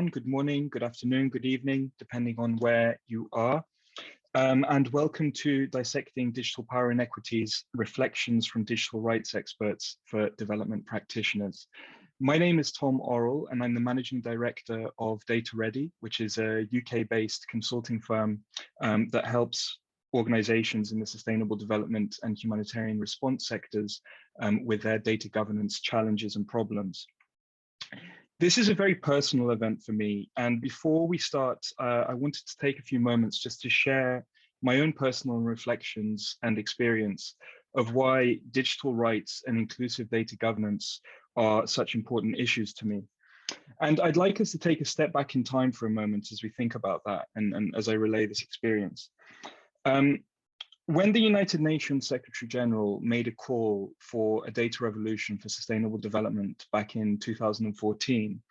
Good morning, good afternoon, good evening, depending on where you are. And welcome to Dissecting Digital Power Inequities, Reflections from Digital Rights Experts for Development Practitioners. My name is Tom Orrell, and I'm the Managing Director of DataReady, which is a UK-based consulting firm that helps organizations in the sustainable development and humanitarian response sectors with their data governance challenges and problems. This is a very personal event for me, and before we start, I wanted to take a few moments just to share my own personal reflections and experience of why digital rights and inclusive data governance are such important issues to me. And I'd like us to take a step back in time for a moment as we think about that and as I relay this experience. When the United Nations Secretary General made a call for a data revolution for sustainable development back in 2014,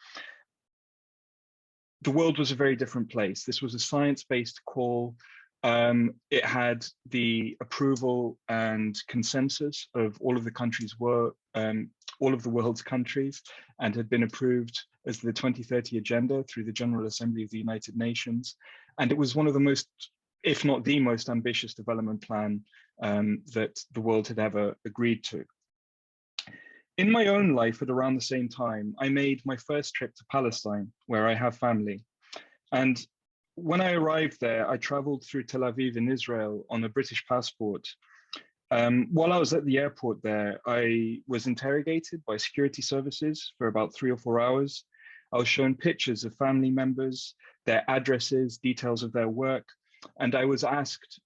the world was a very different place. This was a science-based call. It had the approval and consensus of all of the countries all of the world's countries, and had been approved as the 2030 agenda through the General Assembly of the United Nations. And it was one of the most, if not the most ambitious development plan that the world had ever agreed to. In my own life at around the same time, I made my first trip to Palestine, where I have family. And when I arrived there, I traveled through Tel Aviv in Israel on a British passport. While I was at the airport there, I was interrogated by security services for about 3 or 4 hours. I was shown pictures of family members, their addresses, details of their work, and I was asked,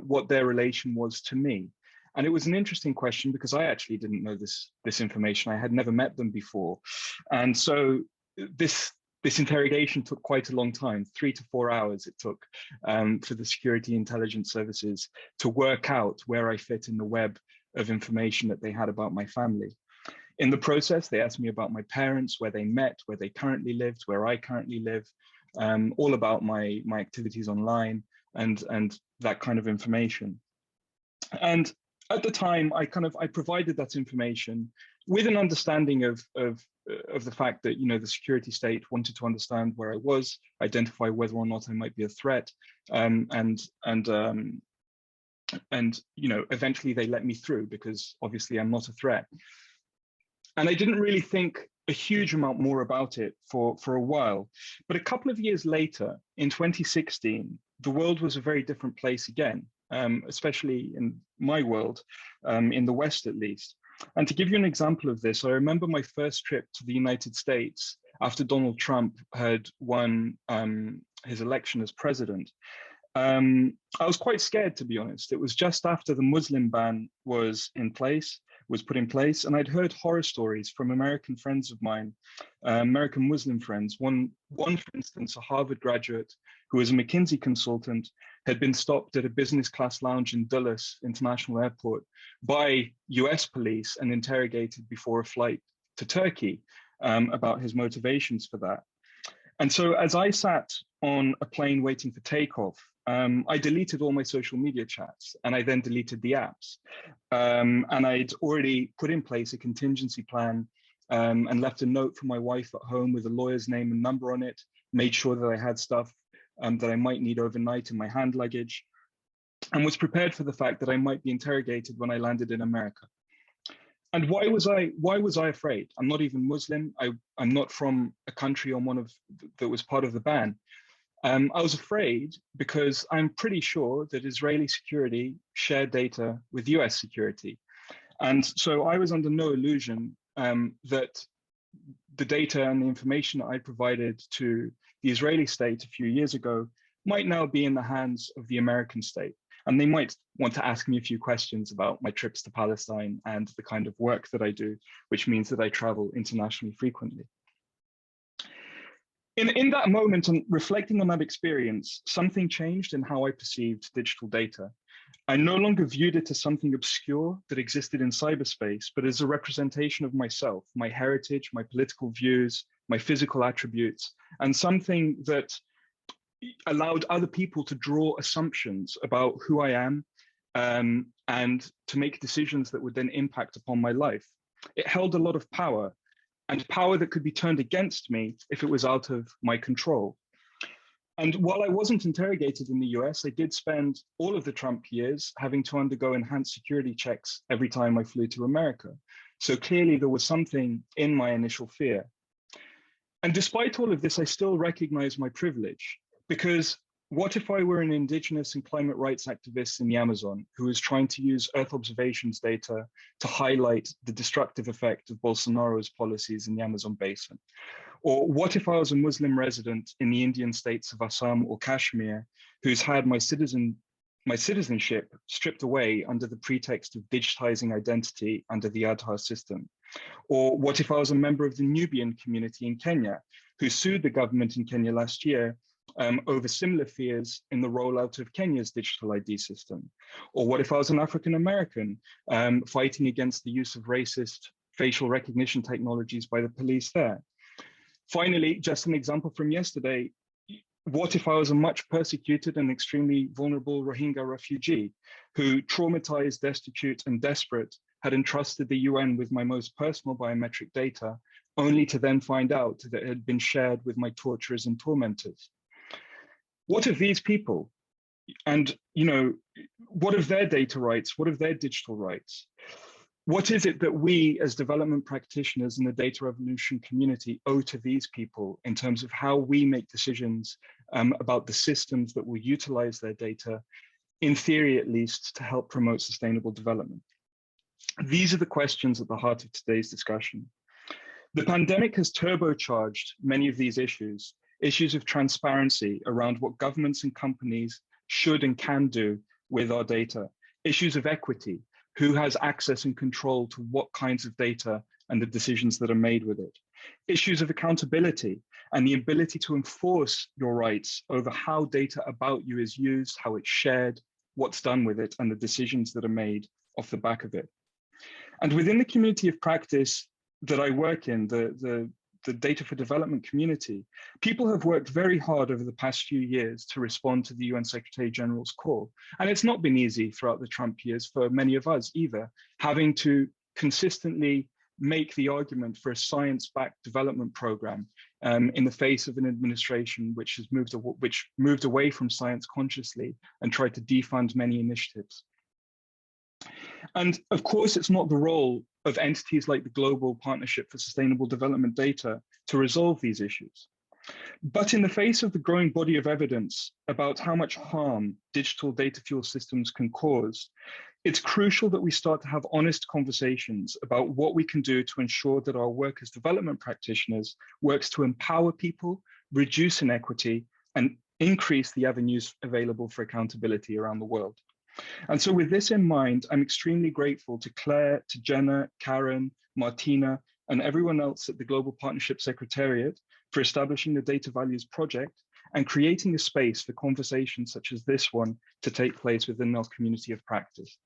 what their relation was to me. And it was an interesting question because I actually didn't know this information. I had never met them before. And so this interrogation took quite a long time, 3 to 4 hours it took for the security intelligence services to work out where I fit in the web of information that they had about my family. In the process, they asked me about my parents, where they met, where they currently lived, where I currently live, all about my activities online, and that kind of information. And at the time, I provided that information with an understanding of the fact that the security state wanted to understand where I was, identify whether or not I might be a threat, and eventually they let me through because obviously I'm not a threat. And I didn't really think a huge amount more about it for a while. But a couple of years later, in 2016, the world was a very different place again, especially in my world, in the West at least. And to give you an example of this, I remember my first trip to the United States after Donald Trump had won his election as president. I was quite scared, to be honest. It was just after the Muslim ban was put in place, and I'd heard horror stories from American friends of mine, American Muslim friends. One, for instance, a Harvard graduate who was a McKinsey consultant, had been stopped at a business class lounge in Dulles International Airport by US police and interrogated before a flight to Turkey about his motivations for that. And so as I sat on a plane waiting for takeoff, I deleted all my social media chats, and I then deleted the apps. And I'd already put in place a contingency plan and left a note for my wife at home with a lawyer's name and number on it, made sure that I had stuff that I might need overnight in my hand luggage, and was prepared for the fact that I might be interrogated when I landed in America. And why was I afraid? I'm not even Muslim. I'm not from a country that was part of the ban. I was afraid because I'm pretty sure that Israeli security shared data with US security. And so I was under no illusion that the data and the information that I provided to the Israeli state a few years ago might now be in the hands of the American state. And they might want to ask me a few questions about my trips to Palestine and the kind of work that I do, which means that I travel internationally frequently. In that moment, and reflecting on that experience, something changed in how I perceived digital data. I no longer viewed it as something obscure that existed in cyberspace, but as a representation of myself, my heritage, my political views, my physical attributes, and something that allowed other people to draw assumptions about who I am and to make decisions that would then impact upon my life. It held a lot of power. and power that could be turned against me if it was out of my control. And while I wasn't interrogated in the US, I did spend all of the Trump years having to undergo enhanced security checks every time I flew to America. So clearly there was something in my initial fear. And despite all of this, I still recognize my privilege, because what if I were an indigenous and climate rights activist in the Amazon who was trying to use Earth observations data to highlight the destructive effect of Bolsonaro's policies in the Amazon basin? Or what if I was a Muslim resident in the Indian states of Assam or Kashmir who's had my citizenship stripped away under the pretext of digitizing identity under the Aadhaar system? Or what if I was a member of the Nubian community in Kenya who sued the government in Kenya last year over similar fears in the rollout of Kenya's digital ID system? Or what if I was an African American fighting against the use of racist facial recognition technologies by the police there? Finally, just an example from yesterday, what if I was a much persecuted and extremely vulnerable Rohingya refugee who, traumatized, destitute, and desperate, had entrusted the UN with my most personal biometric data, only to then find out that it had been shared with my torturers and tormentors? What of these people? And, what of their data rights? What of their digital rights? What is it that we as development practitioners in the data revolution community owe to these people in terms of how we make decisions about the systems that will utilize their data, in theory at least, to help promote sustainable development? These are the questions at the heart of today's discussion. The pandemic has turbocharged many of these issues of transparency around what governments and companies should and can do with our data, issues of equity, who has access and control to what kinds of data and the decisions that are made with it, issues of accountability and the ability to enforce your rights over how data about you is used, how it's shared, what's done with it, and the decisions that are made off the back of it. And within the community of practice that I work in, the data for development community, people have worked very hard over the past few years to respond to the UN Secretary General's call. And it's not been easy throughout the Trump years for many of us either, having to consistently make the argument for a science-backed development program in the face of an administration which moved away from science consciously and tried to defund many initiatives. And of course, it's not the role of entities like the Global Partnership for Sustainable Development Data to resolve these issues. But in the face of the growing body of evidence about how much harm digital data fuel systems can cause, it's crucial that we start to have honest conversations about what we can do to ensure that our work as development practitioners works to empower people, reduce inequity, and increase the avenues available for accountability around the world. And so with this in mind, I'm extremely grateful to Claire, to Jenna, Karen, Martina, and everyone else at the Global Partnership Secretariat for establishing the Data Values Project and creating a space for conversations such as this one to take place within our community of practice.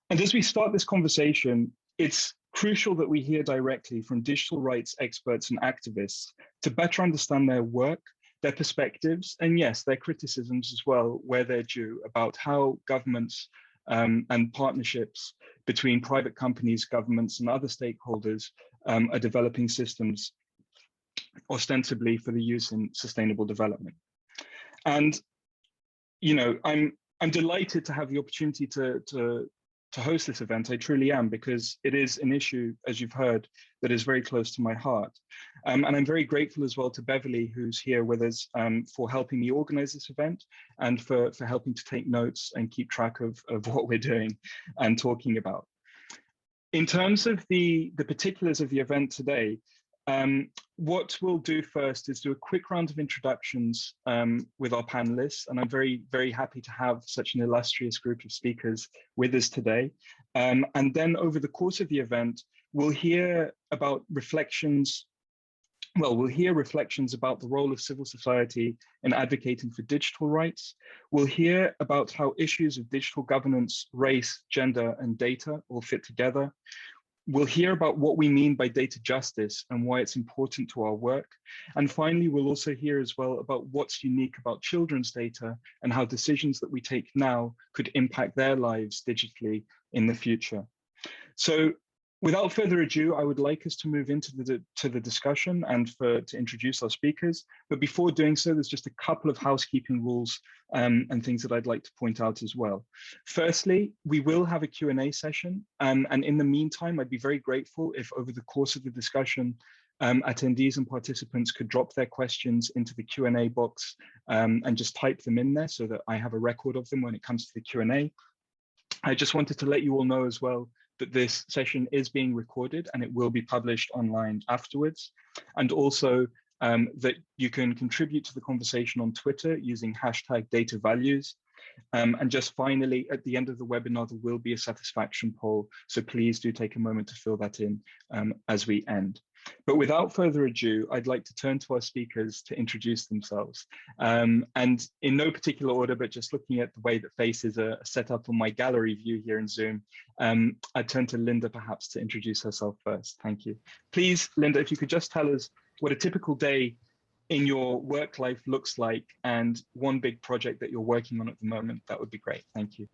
And as we start this conversation, it's crucial that we hear directly from digital rights experts and activists to better understand their work, their perspectives, and yes, their criticisms as well, where they're due, about how governments and partnerships between private companies, governments, and other stakeholders are developing systems ostensibly for the use in sustainable development. And, I'm delighted to have the opportunity to host this event. I truly am, because it is an issue, as you've heard, that is very close to my heart. And I'm very grateful as well to Beverly, who's here with us, for helping me organize this event and for helping to take notes and keep track of what we're doing and talking about. In terms of the particulars of the event today, what we'll do first is do a quick round of introductions with our panelists, and I'm very, very happy to have such an illustrious group of speakers with us today. And then over the course of the event, we'll hear about reflections. Well, we'll hear reflections about the role of civil society in advocating for digital rights. We'll hear about how issues of digital governance, race, gender, and data all fit together. We'll hear about what we mean by data justice and why it's important to our work. And finally, we'll also hear as well about what's unique about children's data and how decisions that we take now could impact their lives digitally in the future. So Without further ado, I would like us to move into the discussion and to introduce our speakers. But before doing so, there's just a couple of housekeeping rules and things that I'd like to point out as well. Firstly, we will have a Q&A session. And in the meantime, I'd be very grateful if over the course of the discussion, attendees and participants could drop their questions into the Q&A box and just type them in there so that I have a record of them when it comes to the Q&A. I just wanted to let you all know as well that this session is being recorded and it will be published online afterwards. And also that you can contribute to the conversation on Twitter using #DataValues. And just finally, at the end of the webinar, there will be a satisfaction poll. So please do take a moment to fill that in as we end. But without further ado, I'd like to turn to our speakers to introduce themselves. And in no particular order, but just looking at the way that faces are set up on my gallery view here in Zoom, I turn to Linda perhaps to introduce herself first. Thank you. Please, Linda, if you could just tell us what a typical day in your work life looks like and one big project that you're working on at the moment, that would be great. Thank you.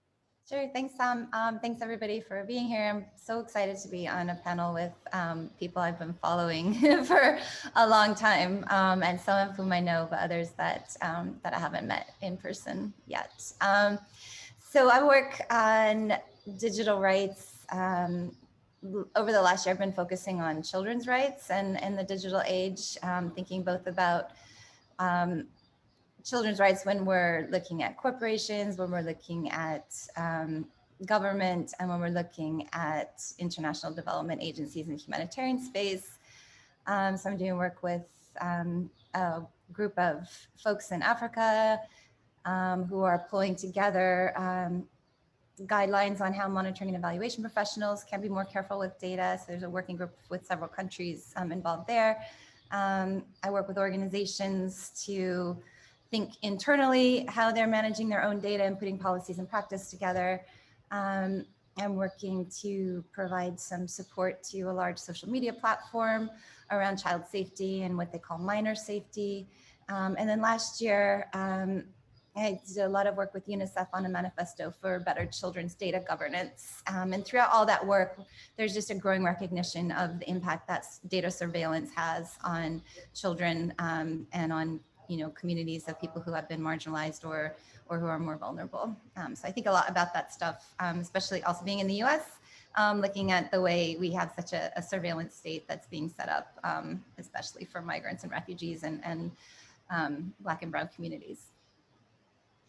Sure, thanks, Sam. Thanks everybody for being here. I'm so excited to be on a panel with people I've been following for a long time, and some of whom I know, but others that that I haven't met in person yet. So I work on digital rights. Over the last year, I've been focusing on children's rights and the digital age, thinking both about children's rights when we're looking at corporations, when we're looking at government, and when we're looking at international development agencies in the humanitarian space. So I'm doing work with a group of folks in Africa who are pulling together guidelines on how monitoring and evaluation professionals can be more careful with data. So there's a working group with several countries involved there. I work with organizations to think internally how they're managing their own data and putting policies and practice together. I'm working to provide some support to a large social media platform around child safety and what they call minor safety. And then last year, I did a lot of work with UNICEF on a manifesto for better children's data governance. And throughout all that work, there's just a growing recognition of the impact that data surveillance has on children and on communities of people who have been marginalized or who are more vulnerable. So I think a lot about that stuff, especially also being in the US, looking at the way we have such a surveillance state that's being set up, especially for migrants and refugees and Black and Brown communities.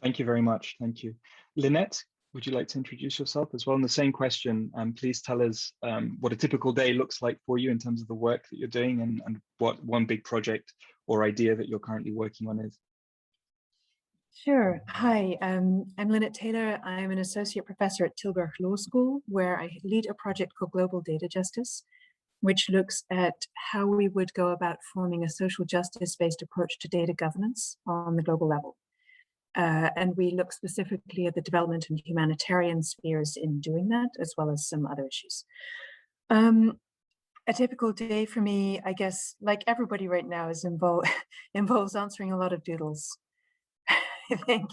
Thank you very much. Thank you. Lynette, would you like to introduce yourself as well? And the same question, please tell us what a typical day looks like for you in terms of the work that you're doing and what one big project or idea that you're currently working on is. Sure. Hi, I'm Lynette Taylor. I'm an associate professor at Tilburg Law School, where I lead a project called Global Data Justice, which looks at how we would go about forming a social justice-based approach to data governance on the global level. And we look specifically at the development and humanitarian spheres in doing that, as well as some other issues. A typical day for me, I guess, like everybody right now, involves answering a lot of doodles, I think,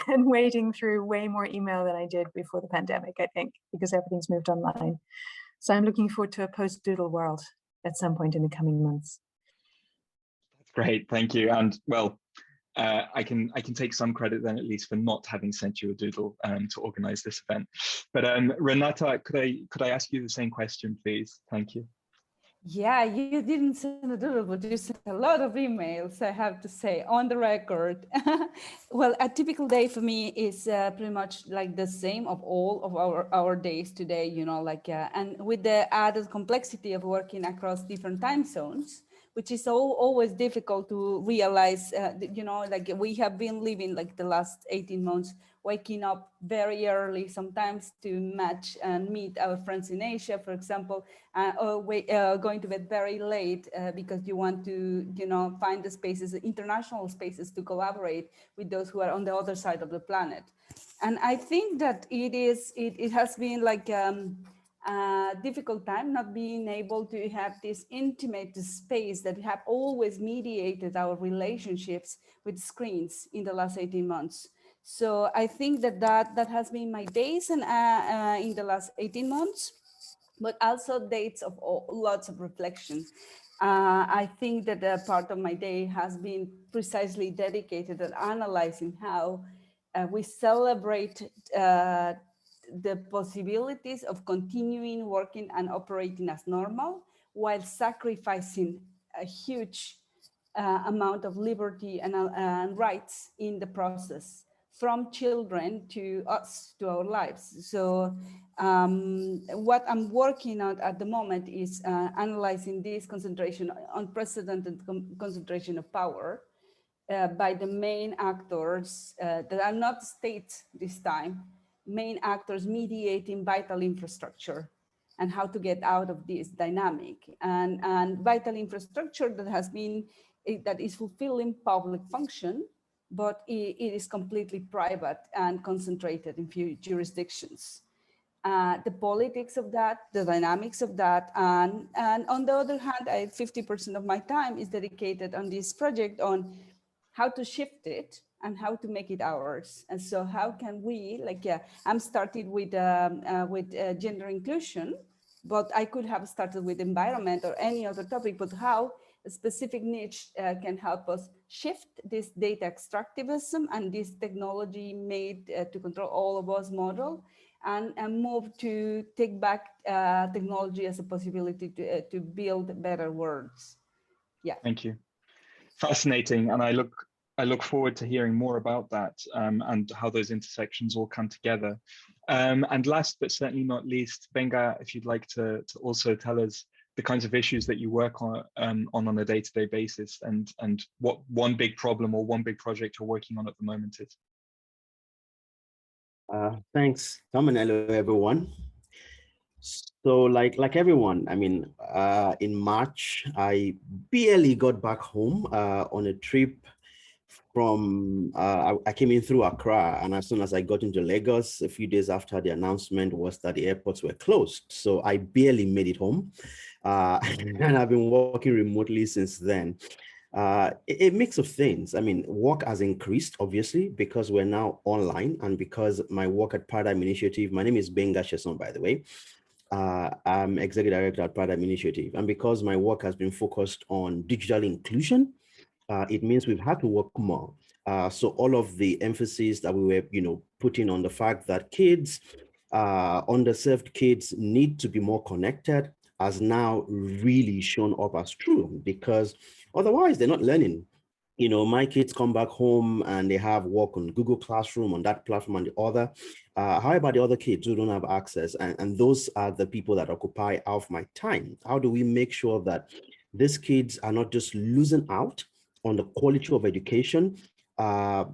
and wading through way more email than I did before the pandemic, I think, because everything's moved online. So I'm looking forward to a post-doodle world at some point in the coming months. That's great, thank you. And well, I can take some credit then at least for not having sent you a doodle to organize this event. But Renata, could I ask you the same question, please? Thank you. Yeah, you didn't send a doodle, but you sent a lot of emails, I have to say, on the record. Well, a typical day for me is pretty much like the same of all of our days today, and with the added complexity of working across different time zones, which is always difficult to realize, like we have been living like the last 18 months, waking up very early, sometimes to match and meet our friends in Asia, for example, or going to bed very late because you want to, find the spaces, international spaces to collaborate with those who are on the other side of the planet. And I think that it has been like a difficult time not being able to have this intimate space that have always mediated our relationships with screens in the last 18 months. So I think that has been my days and in the last 18 months. but also dates of lots of reflection. I think that a part of my day has been precisely dedicated at analyzing how we celebrate the possibilities of continuing working and operating as normal while sacrificing a huge amount of liberty and rights in the process, from children to us, to our lives. So what I'm working on at the moment is analyzing this concentration, unprecedented concentration of power by the main actors that are not states this time, main actors mediating vital infrastructure and how to get out of this dynamic. And vital infrastructure that has been, that is fulfilling public function, but it is completely private and concentrated in few jurisdictions. The politics of that, the dynamics of that, and on the other hand, 50% of my time is dedicated on this project on how to shift it and how to make it ours. And so how can we, like, I'm started with gender inclusion, but I could have started with environment or any other topic, but how a specific niche can help us shift this data extractivism and this technology made to control all of us model, and move to take back technology as a possibility to build better worlds. Yeah. Thank you. Fascinating, and I look forward to hearing more about that and how those intersections all come together. And last but certainly not least, Benga, if you'd like to also tell us the kinds of issues that you work on a day-to-day basis, and what one big problem or one big project you're working on at the moment is. Thanks, Tom, and hello, everyone. So like everyone, I mean, in March, I barely got back home on a trip from, I came in through Accra, and as soon as I got into Lagos, a few days after the announcement was that the airports were closed. So I barely made it home. And I've been working remotely since then. A mix of things. I mean, work has increased, obviously, because we're now online, and because my work at Paradigm Initiative, my name is Benga Sheson, by the way. I'm Executive Director at Paradigm Initiative. And because my work has been focused on digital inclusion, it means we've had to work more. So all of the emphasis that we were, putting on the fact that kids, underserved kids need to be more connected has now really shown up as true, because otherwise they're not learning. My kids come back home and they have work on Google Classroom, on that platform and the other. How about the other kids who don't have access? And those are the people that occupy half my time. How do we make sure that these kids are not just losing out on the quality of education? They're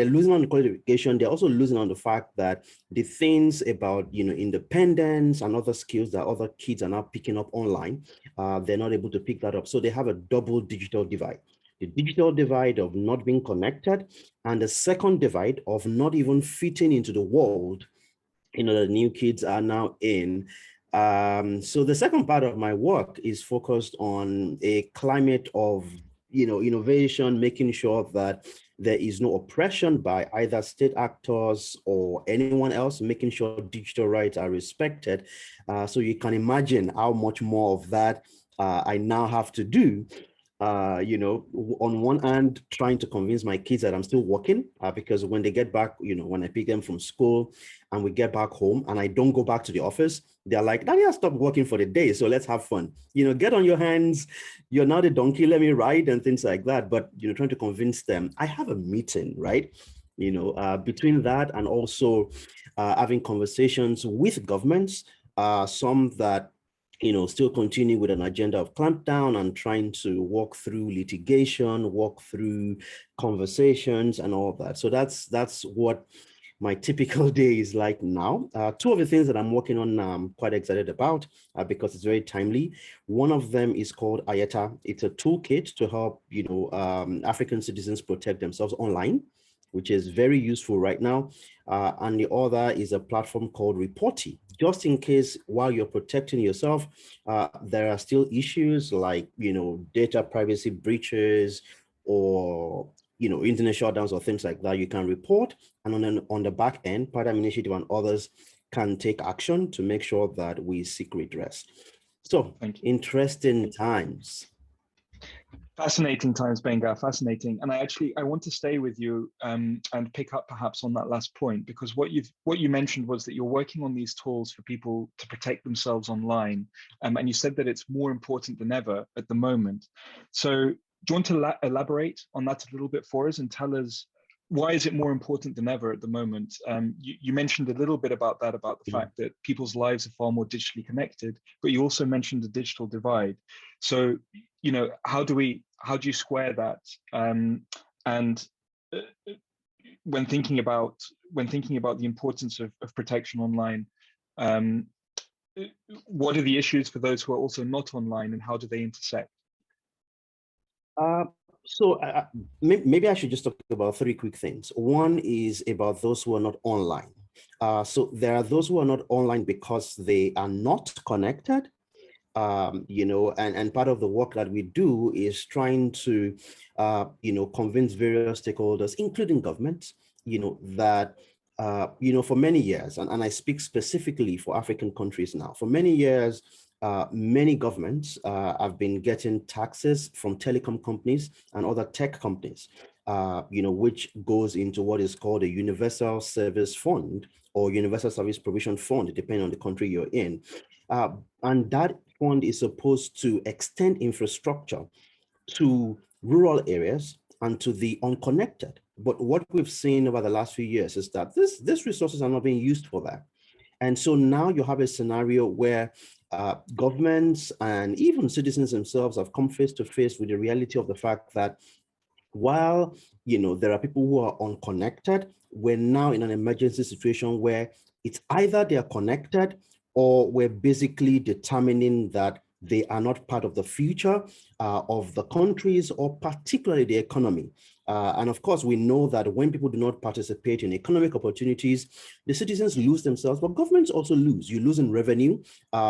losing on the quality of education. They're also losing on the fact that the things about, independence and other skills that other kids are now picking up online, they're not able to pick that up. So they have a double digital divide. The digital divide of not being connected, and the second divide of not even fitting into the world, the new kids are now in. So the second part of my work is focused on a climate of, innovation, making sure that there is no oppression by either state actors or anyone else, making sure digital rights are respected. So you can imagine how much more of that I now have to do. On one hand, trying to convince my kids that I'm still working, because when they get back, when I pick them from school and we get back home and I don't go back to the office, they're like, Daddy, I stopped working for the day, so let's have fun. Get on your hands. You're not a donkey, let me ride, and things like that. But, trying to convince them, I have a meeting, right? Between that and also having conversations with governments, some that still continue with an agenda of clampdown and trying to walk through litigation, walk through conversations and all that. So that's what my typical day is like now. Two of the things that I'm working on now, I'm quite excited about because it's very timely. One of them is called Ayeta. It's a toolkit to help, African citizens protect themselves online, which is very useful right now. And the other is a platform called Reporty. Just in case while you're protecting yourself, there are still issues like, data privacy breaches or, internet shutdowns or things like that, you can report. And on the back end, Paradigm Initiative and others can take action to make sure that we seek redress. So, Thank you. interesting times. Fascinating times, Benga, fascinating. And I want to stay with you and pick up perhaps on that last point, because what you mentioned was that you're working on these tools for people to protect themselves online. And you said that it's more important than ever at the moment. So do you want to elaborate on that a little bit for us and tell us, why is it more important than ever at the moment? You mentioned a little bit about that, about the fact that people's lives are far more digitally connected, but you also mentioned the digital divide. So, you know, how do you square that? And when thinking about the importance of protection online, what are the issues for those who are also not online, and how do they intersect? So maybe I should just talk about three quick things. One is about those who are not online. So there are those who are not online because they are not connected, you know, and part of the work that we do is trying to, you know, convince various stakeholders, including governments, you know, that, you know, for many years, and I speak specifically for African countries now, for many years, many governments have been getting taxes from telecom companies and other tech companies, you know, which goes into what is called a universal service fund or universal service provision fund, depending on the country you're in. And that fund is supposed to extend infrastructure to rural areas and to the unconnected. But what we've seen over the last few years is that these resources are not being used for that. And so now you have a scenario where governments and even citizens themselves have come face to face with the reality of the fact that while, you know, there are people who are unconnected, we're now in an emergency situation where it's either they are connected or we're basically determining that they are not part of the future of the countries or particularly the economy. And of course, we know that when people do not participate in economic opportunities, the citizens lose themselves, but governments also lose. You lose in revenue,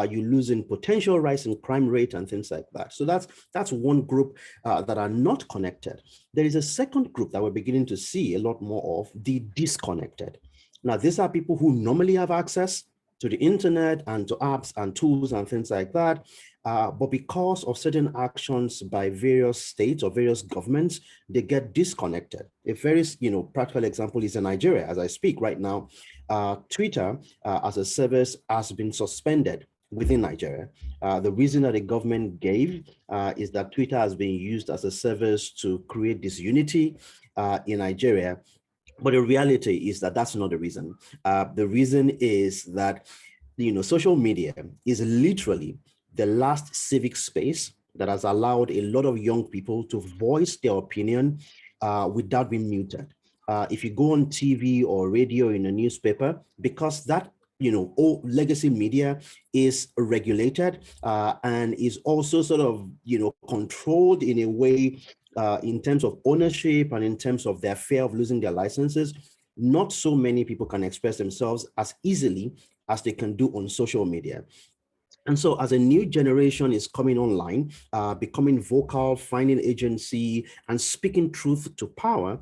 you lose in potential rise in crime rate and things like that. So that's one group that are not connected. There is a second group that we're beginning to see a lot more of, the disconnected. Now, these are people who normally have access to the internet and to apps and tools and things like that. But because of certain actions by various states or various governments, they get disconnected. A very, you know, practical example is in Nigeria. As I speak right now, Twitter as a service has been suspended within Nigeria. The reason that the government gave is that Twitter has been used as a service to create disunity in Nigeria. But the reality is that that's not the reason. The reason is that, you know, social media is literally the last civic space that has allowed a lot of young people to voice their opinion without being muted. If you go on TV or radio in a newspaper, because that, you know, old legacy media is regulated and is also sort of, you know, controlled in a way in terms of ownership and in terms of their fear of losing their licenses, not so many people can express themselves as easily as they can do on social media. And so as a new generation is coming online, becoming vocal, finding agency, and speaking truth to power,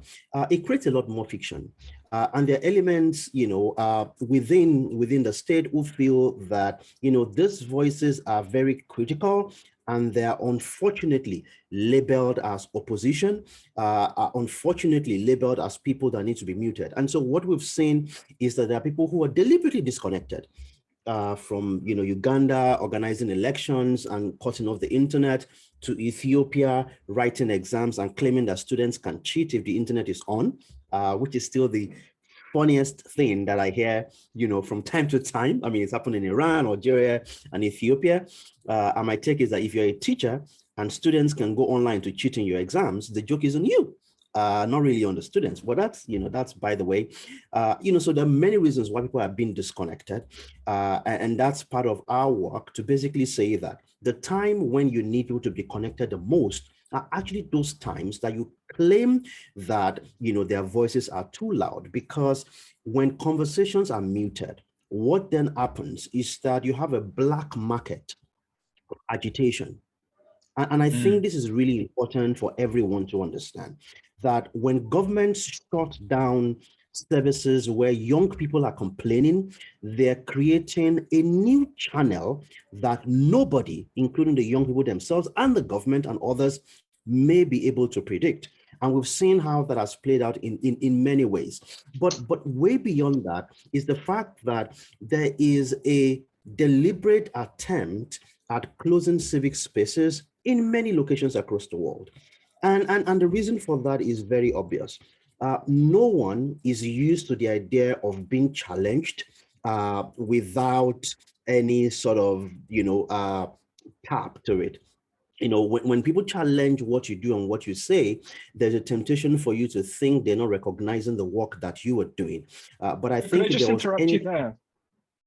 it creates a lot more fiction. And there are elements, you know, within the state who feel that, you know, these voices are very critical and they are unfortunately labeled as opposition, are unfortunately labeled as people that need to be muted. And so what we've seen is that there are people who are deliberately disconnected from, you know, Uganda organizing elections and cutting off the internet, to Ethiopia writing exams and claiming that students can cheat if the internet is on, which is still the funniest thing that I hear, you know, from time to time. I mean, it's happened in Iran, Algeria, and Ethiopia. And my take is that if you're a teacher and students can go online to cheat in your exams, the joke is on you. Not really on the students, but that's, you know, that's by the way. You know, so there are many reasons why people have been disconnected. And that's part of our work to basically say that the time when you need people to be connected the most are actually those times that you claim that, you know, their voices are too loud. Because when conversations are muted, what then happens is that you have a black market of agitation. And I think this is really important for everyone to understand, that when governments shut down services where young people are complaining, they're creating a new channel that nobody, including the young people themselves and the government and others, may be able to predict. And we've seen how that has played out in many ways. But way beyond that is the fact that there is a deliberate attempt at closing civic spaces in many locations across the world. And the reason for that is very obvious. No one is used to the idea of being challenged without any sort of, tap to it. When people challenge what you do and what you say, there's a temptation for you to think they're not recognizing the work that you are doing. But I think could I just interrupt you there?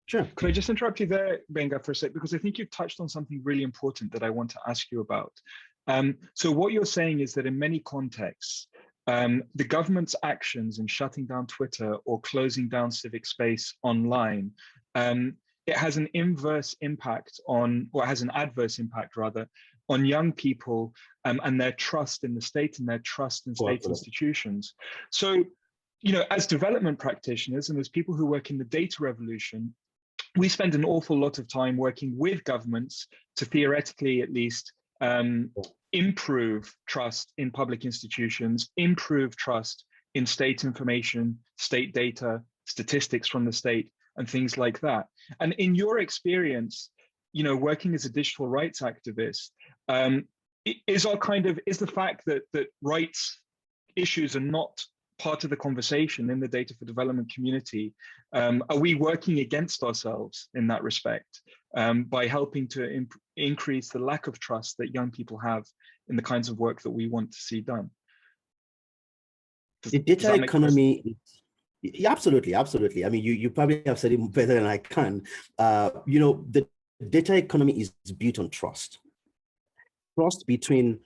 Sure. Could I just interrupt you there, Benga, for a sec? Because I think you touched on something really important that I want to ask you about. So what you're saying is that in many contexts, the government's actions in shutting down Twitter or closing down civic space online, it has an inverse impact on, or has an adverse impact rather, on young people and their trust in the state and their trust in state institutions. So, as development practitioners and as people who work in the data revolution, we spend an awful lot of time working with governments to theoretically, at least, improve trust in public institutions, improve trust in state information, state data, statistics from the state, and things like that. And in your experience, working as a digital rights activist, is the fact that rights issues are not part of the conversation in the data for development community, are we working against ourselves in that respect by helping to increase the lack of trust that young people have in the kinds of work that we want to see done? The data economy, yeah, absolutely. I mean, you probably have said it better than I can. The data economy is built on trust. Trust between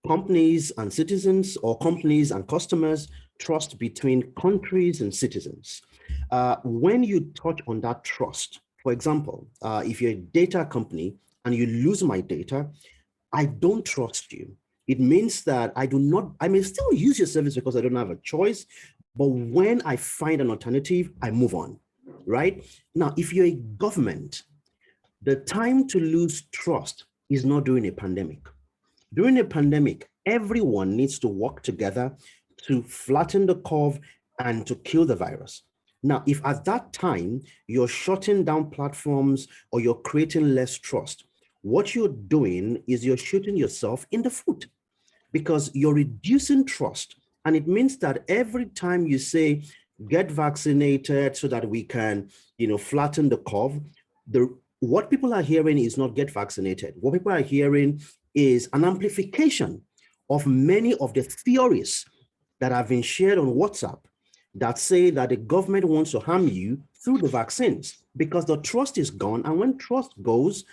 companies and citizens, or companies and customers, trust between countries and citizens. When you touch on that trust, for example, if you're a data company and you lose my data, I don't trust you. It means that I may still use your service because I don't have a choice, but when I find an alternative, I move on, right? Now, if you're a government, the time to lose trust is not during a pandemic. During a pandemic, everyone needs to work together to flatten the curve and to kill the virus. Now, if at that time you're shutting down platforms or you're creating less trust, what you're doing is you're shooting yourself in the foot, because you're reducing trust. And it means that every time you say, get vaccinated so that we can, flatten the curve, what people are hearing is not get vaccinated. What people are hearing is an amplification of many of the theories that have been shared on WhatsApp that say that the government wants to harm you through the vaccines, because the trust is gone. And when trust goes,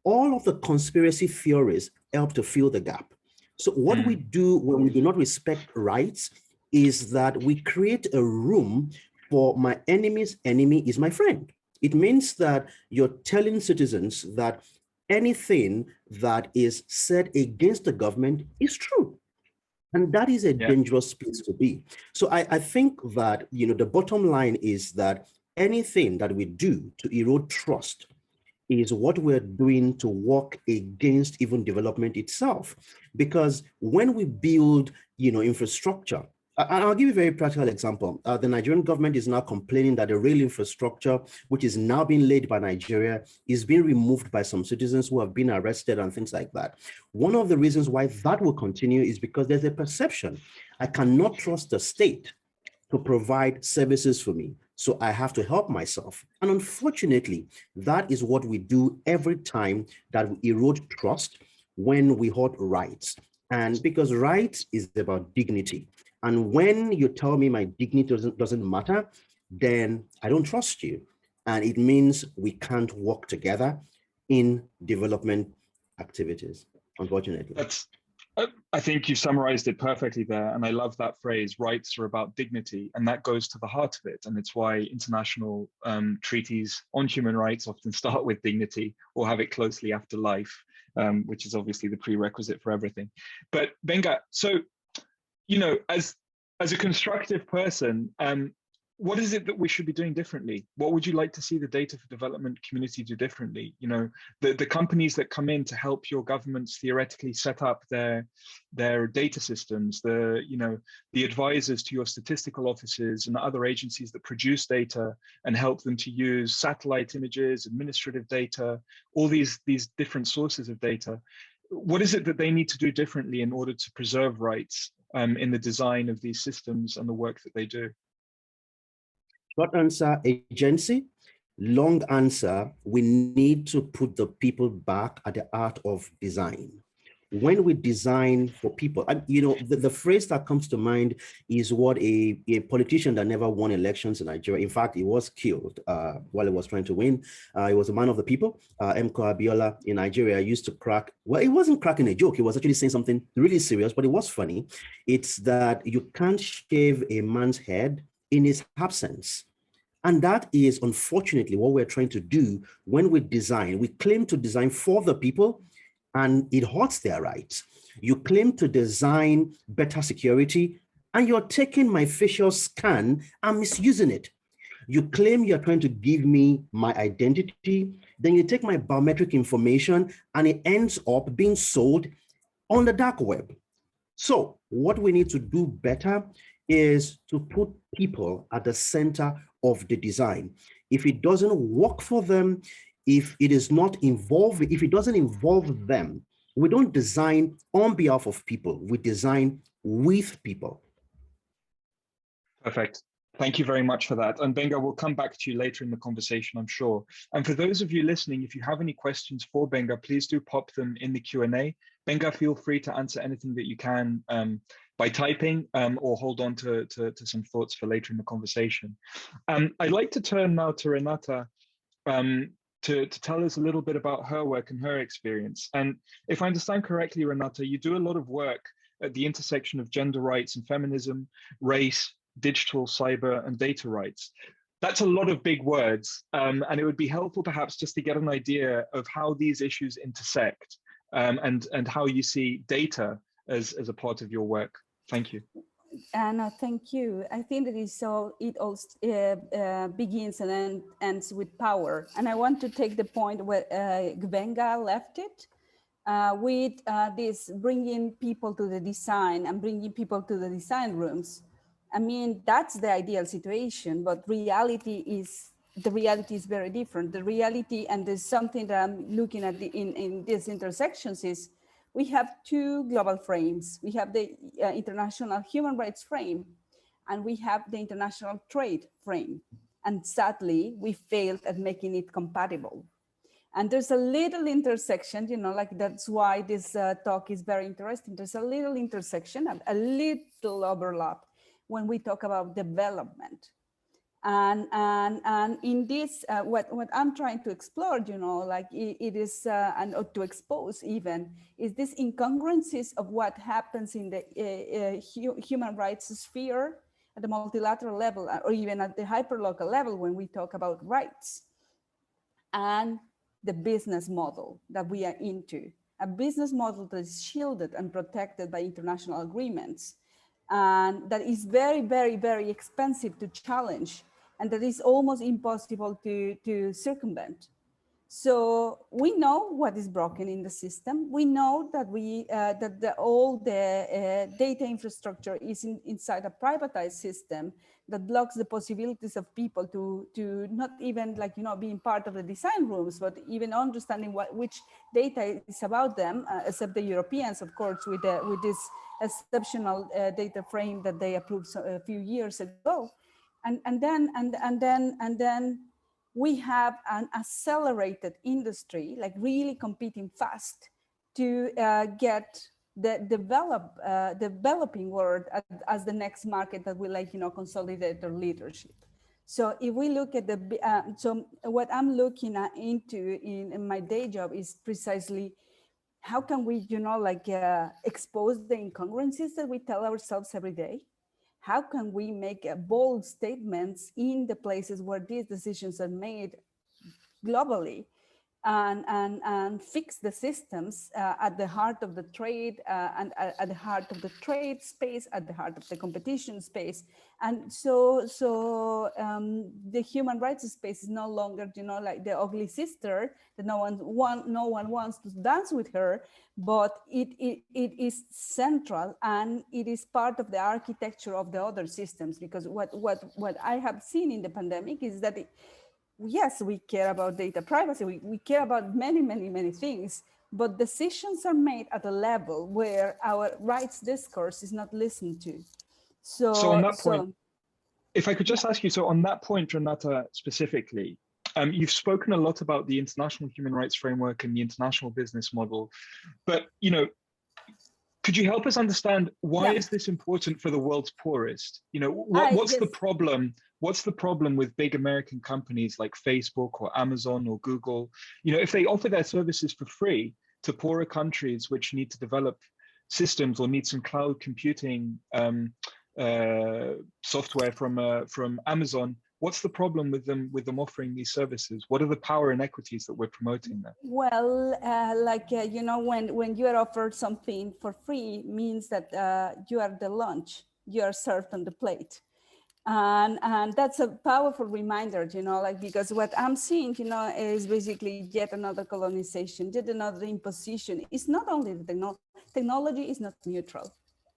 all of the conspiracy theories help to fill the gap. So what we do when we do not respect rights is that we create a room for my enemy's enemy is my friend. It means that you're telling citizens that anything that is said against the government is true. And that is a dangerous place to be. So I think that, the bottom line is that anything that we do to erode trust is what we're doing to work against even development itself. Because when we build, infrastructure, and I'll give you a very practical example. The Nigerian government is now complaining that the rail infrastructure, which is now being laid by Nigeria, is being removed by some citizens who have been arrested and things like that. One of the reasons why that will continue is because there's a perception. I cannot trust the state to provide services for me, so I have to help myself. And unfortunately, that is what we do every time that we erode trust when we hurt rights. And because rights is about dignity. And when you tell me my dignity doesn't matter, then I don't trust you. And it means we can't work together in development activities, unfortunately. I think you summarized it perfectly there. And I love that phrase, rights are about dignity. And that goes to the heart of it. And it's why international treaties on human rights often start with dignity or have it closely after life, which is obviously the prerequisite for everything. But Benga, so, as as a constructive person, what is it that we should be doing differently? What would you like to see the data for development community do differently? You know, the companies that come in to help your governments theoretically set up their data systems, the advisors to your statistical offices and other agencies that produce data and help them to use satellite images, administrative data, all these different sources of data. What is it that they need to do differently in order to preserve rights in the design of these systems and the work that they do? Short answer, agency. Long answer, we need to put the people back at the art of design. When we design for people, you know, the phrase that comes to mind is what a politician that never won elections in Nigeria. In fact, he was killed while he was trying to win. He was a man of the people. Mko Abiola in Nigeria used to crack, well, he wasn't cracking a joke. He was actually saying something really serious, but it was funny. It's that you can't shave a man's head in his absence. And that is unfortunately what we're trying to do when we design. We claim to design for the people, and it hurts their rights. You claim to design better security, and you're taking my facial scan and misusing it. You claim you're trying to give me my identity, then you take my biometric information and it ends up being sold on the dark web. So what we need to do better is to put people at the center of the design. If it doesn't work for them, if it is not involved, if it doesn't involve them, we don't design on behalf of people, we design with people. Perfect. Thank you very much for that. And Benga, we'll come back to you later in the conversation, I'm sure. And for those of you listening, if you have any questions for Benga, please do pop them in the Q&A. Benga, feel free to answer anything that you can by typing or hold on to some thoughts for later in the conversation. I'd like to turn now to Renata to tell us a little bit about her work and her experience. And if I understand correctly, Renata, you do a lot of work at the intersection of gender rights and feminism, race, digital, cyber, and data rights. That's a lot of big words, and it would be helpful perhaps just to get an idea of how these issues intersect and how you see data as a part of your work. Thank you. Anna, thank you. I think that it all begins and then ends with power. And I want to take the point where Gbenga left it with this bringing people to the design and bringing people to the design rooms. I mean, that's the ideal situation, but the reality is very different. The reality, and there's something that I'm looking at in these intersections is, we have two global frames. We have the international human rights frame, and we have the international trade frame. And sadly, we failed at making it compatible. And there's a little intersection, you know, like that's why this talk is very interesting. There's a little intersection, a little overlap when we talk about development. And in this, what I'm trying to explore, you know, like it is, or to expose even, is this incongruencies of what happens in the human rights sphere at the multilateral level, or even at the hyperlocal level when we talk about rights, and the business model that we are into. A business model that is shielded and protected by international agreements, and that is very, very, very expensive to challenge, and that is almost impossible to circumvent. So we know what is broken in the system. We know that all the data infrastructure is inside a privatized system that blocks the possibilities of people to not even, like, you know, being part of the design rooms, but even understanding which data is about them, except the Europeans, of course, with this exceptional data frame that they approved a few years ago. And then we have an accelerated industry, like really competing fast to get the developing world as the next market that will, like, you know, consolidate their leadership. So if we look at so what I'm looking into in my day job is precisely how can we, you know, like expose the incongruencies that we tell ourselves every day? How can we make bold statements in the places where these decisions are made globally, and fix the systems at the heart of the trade and at the heart of the trade space, at the heart of the competition space. And so the human rights space is no longer, you know, like the ugly sister that no one wants to dance with her, but it is central, and it is part of the architecture of the other systems. Because what I have seen in the pandemic is that yes, we care about data privacy. We care about many things, but decisions are made at a level where our rights discourse is not listened to. So on that point, if I could just ask you, so on that point, Renata, specifically, you've spoken a lot about the international human rights framework and the international business model, but, you know, could you help us understand why is this important for the world's poorest? You know, what's the problem? What's the problem with big American companies like Facebook or Amazon or Google? You know, if they offer their services for free to poorer countries which need to develop systems or need some cloud computing software from Amazon, what's the problem with them offering these services? What are the power inequities that we're promoting there? Well, you know, when you are offered something for free, means that you are the lunch, you are served on the plate. And that's a powerful reminder, you know, like, because what I'm seeing, you know, is basically yet another colonization, yet another imposition. It's not only the technology is not neutral.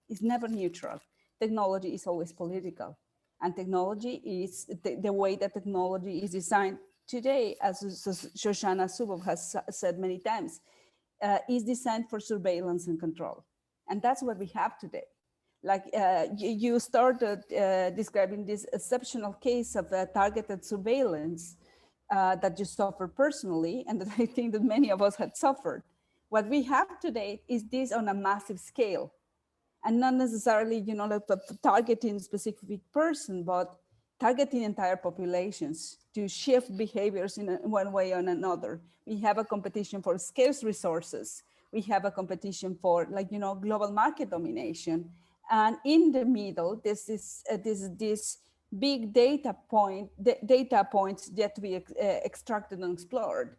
It's never neutral. Technology is always political. And technology is the way that technology is designed today, as Shoshana Zuboff has said many times, is designed for surveillance and control. And that's what we have today. Like you started describing this exceptional case of targeted surveillance that you suffered personally, and that I think that many of us had suffered. What we have today is this on a massive scale, and not necessarily, you know, like targeting a specific person, but targeting entire populations to shift behaviors in one way or another. We have a competition for scarce resources. We have a competition for, like, you know, global market domination. And in the middle, this big data points yet to be extracted and explored,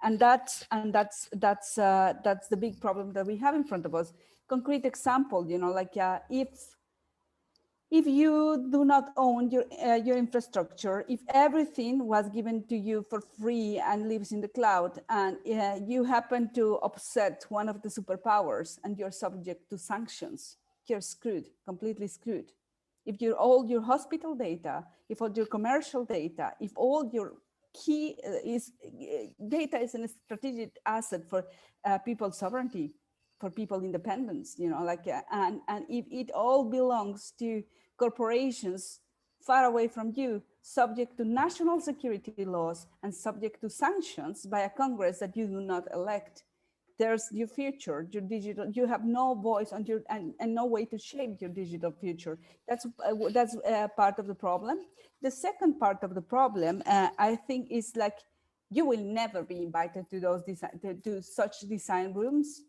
and that's the big problem that we have in front of us. Concrete example, you know, like if you do not own your infrastructure, if everything was given to you for free and lives in the cloud, and you happen to upset one of the superpowers and you're subject to sanctions, you're screwed, completely screwed. If all your hospital data, if all your commercial data, if all your key data is a strategic asset for people's sovereignty, for people independence, you know, like, and if it all belongs to corporations far away from you, subject to national security laws and subject to sanctions by a Congress that you do not elect, there's your future, your digital, you have no voice on your, and no way to shape your digital future. That's part of the problem. The second part of the problem, I think, is like, you will never be invited to those to such design rooms.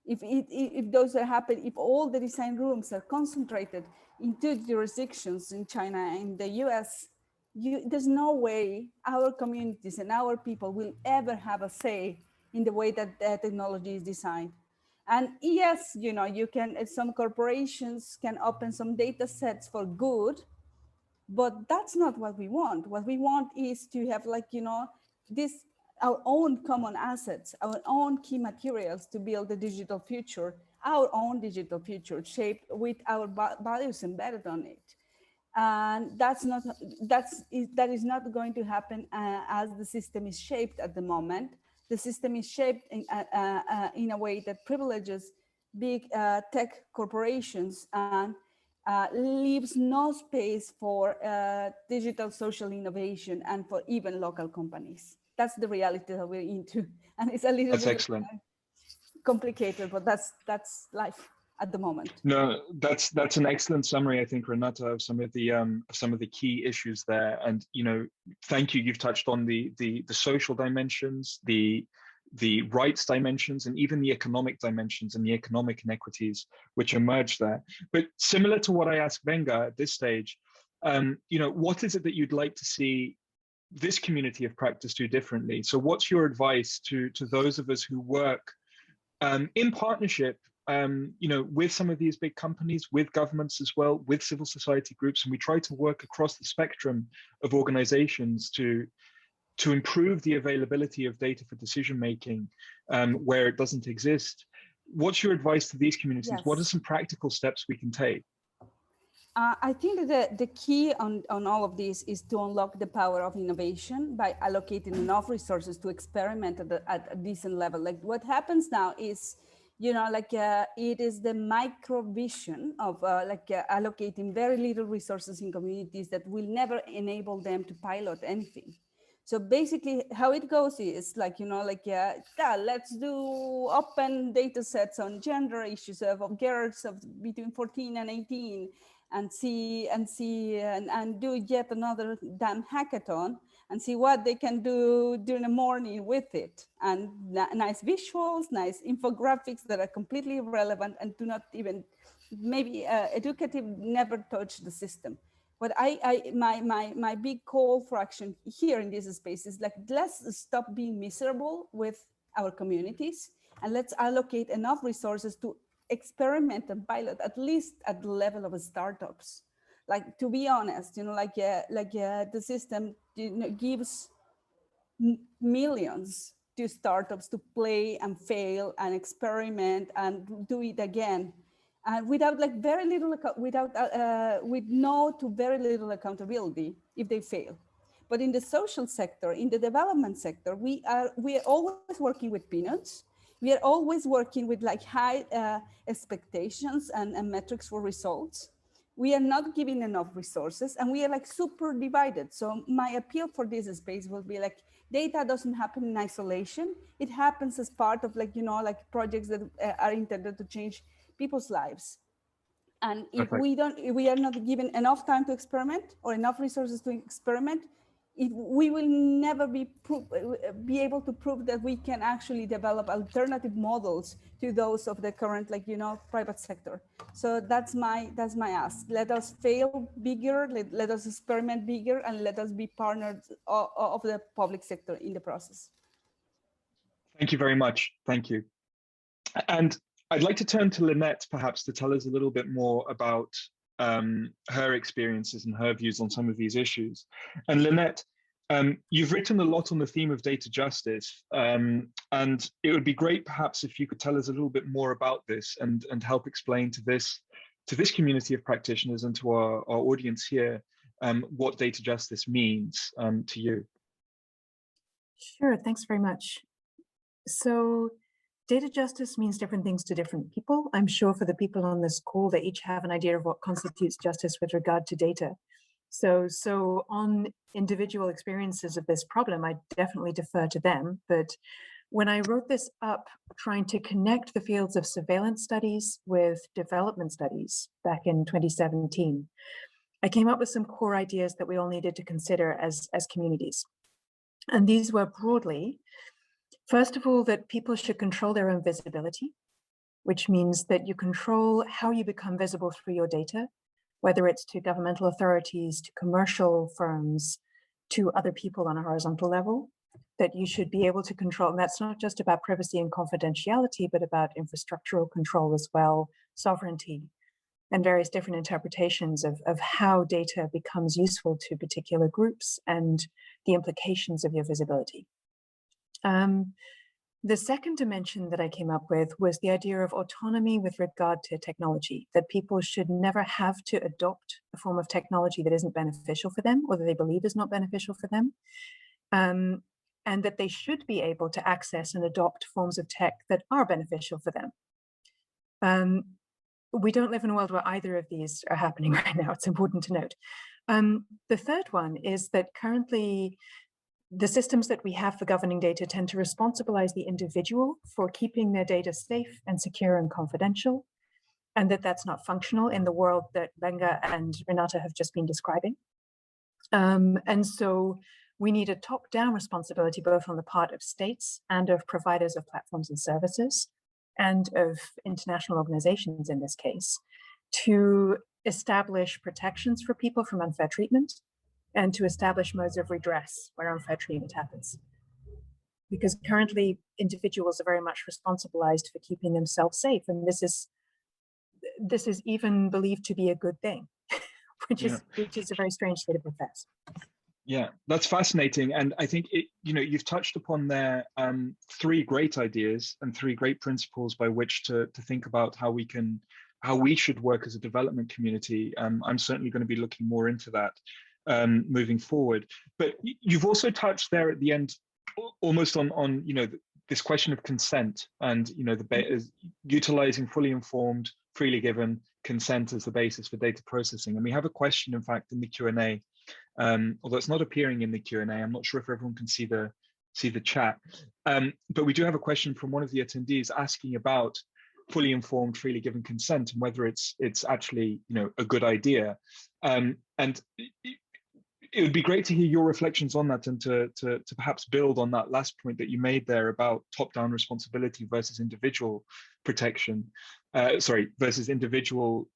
If those happen, if all the design rooms are concentrated in 2 jurisdictions, in China and the US, there's no way our communities and our people will ever have a say in the way that technology is designed. And yes, you know, you can, some corporations can open some data sets for good, but that's not what we want. What we want is to have, like, you know, our own common assets, our own key materials to build the digital future, our own digital future shaped with our values embedded on it. And that is not going to happen as the system is shaped at the moment. The system is shaped in a way that privileges big tech corporations and leaves no space for digital social innovation and for even local companies. That's the reality that we're into. And it's a little bit excellent. Complicated, but that's life at the moment. No, that's an excellent summary, I think, Renata, of some of the key issues there. And, you know, thank you. You've touched on the social dimensions, the rights dimensions, and even the economic dimensions and the economic inequities which emerge there. But similar to what I asked Venga at this stage, you know, what is it that you'd like to see this community of practice do differently? So what's your advice to those of us who work in partnership, with some of these big companies, with governments as well, with civil society groups, and we try to work across the spectrum of organizations to improve the availability of data for decision making where it doesn't exist? What's your advice to these communities? Yes. What are some practical steps we can take? I think that the key on all of this is to unlock the power of innovation by allocating enough resources to experiment at a decent level. Like what happens now is, it is the micro vision of allocating very little resources in communities that will never enable them to pilot anything. So basically how it goes is let's do open data sets on gender issues of girls between 14 and 18 and do yet another damn hackathon and see what they can do during the morning with it. And nice visuals, nice infographics that are completely irrelevant and do not even, maybe educative, never touch the system. What my big call for action here in this space is let's stop being miserable with our communities and let's allocate enough resources to experiment and pilot, at least at the level of startups. Like, to be honest, the system gives millions to startups to play and fail and experiment and do it again. Without very little, with no to very little accountability if they fail. But in the social sector, in the development sector, we are always working with peanuts. We are always working with high expectations and metrics for results. We are not giving enough resources, and we are super divided. So my appeal for this space will be data doesn't happen in isolation. It happens as part of projects that are intended to change people's lives. And if we are not given enough time to experiment or enough resources to experiment, we will never be able to prove that we can actually develop alternative models to those of the current private sector. So that's my ask. Let us fail bigger, let us experiment bigger, and let us be partners of the public sector in the process. Thank you very much. Thank you. And I'd like to turn to Lynette, perhaps, to tell us a little bit more about her experiences and her views on some of these issues. And Lynette, you've written a lot on the theme of data justice, and it would be great, perhaps, if you could tell us a little bit more about this and help explain to this community of practitioners and to our audience here what data justice means to you. Sure, thanks very much. So data justice means different things to different people. I'm sure for the people on this call, they each have an idea of what constitutes justice with regard to data. So on individual experiences of this problem, I definitely defer to them. But when I wrote this up, trying to connect the fields of surveillance studies with development studies back in 2017, I came up with some core ideas that we all needed to consider as communities. And these were broadly, first of all, that people should control their own visibility, which means that you control how you become visible through your data, whether it's to governmental authorities, to commercial firms, to other people on a horizontal level, that you should be able to control. And that's not just about privacy and confidentiality, but about infrastructural control as well, sovereignty, and various different interpretations of how data becomes useful to particular groups and the implications of your visibility. The second dimension that I came up with was the idea of autonomy with regard to technology, that people should never have to adopt a form of technology that isn't beneficial for them or that they believe is not beneficial for them, and that they should be able to access and adopt forms of tech that are beneficial for them. We don't live in a world where either of these are happening right now. It's important to note. The third one is that currently the systems that we have for governing data tend to responsibilize the individual for keeping their data safe and secure and confidential, and that's not functional in the world that Benga and Renata have just been describing. And so we need a top-down responsibility both on the part of states and of providers of platforms and services, and of international organizations in this case, to establish protections for people from unfair treatment, and to establish modes of redress where unfair treatment happens. Because currently individuals are very much responsibilized for keeping themselves safe, and this is even believed to be a good thing, which is a very strange state of affairs. Yeah, that's fascinating, and I think you've touched upon there three great ideas and three great principles by which to think about how we should work as a development community. I'm certainly going to be looking more into that moving forward. But you've also touched there at the end almost on this question of consent and utilizing fully informed, freely given consent as the basis for data processing. And we have a question, in fact, in the Q&A, although it's not appearing in the Q&A. I'm not sure if everyone can see the chat, but we do have a question from one of the attendees asking about fully informed, freely given consent and whether it's actually a good idea. And it would be great to hear your reflections on that, and to perhaps build on that last point that you made there about top-down responsibility versus individual protection, versus individual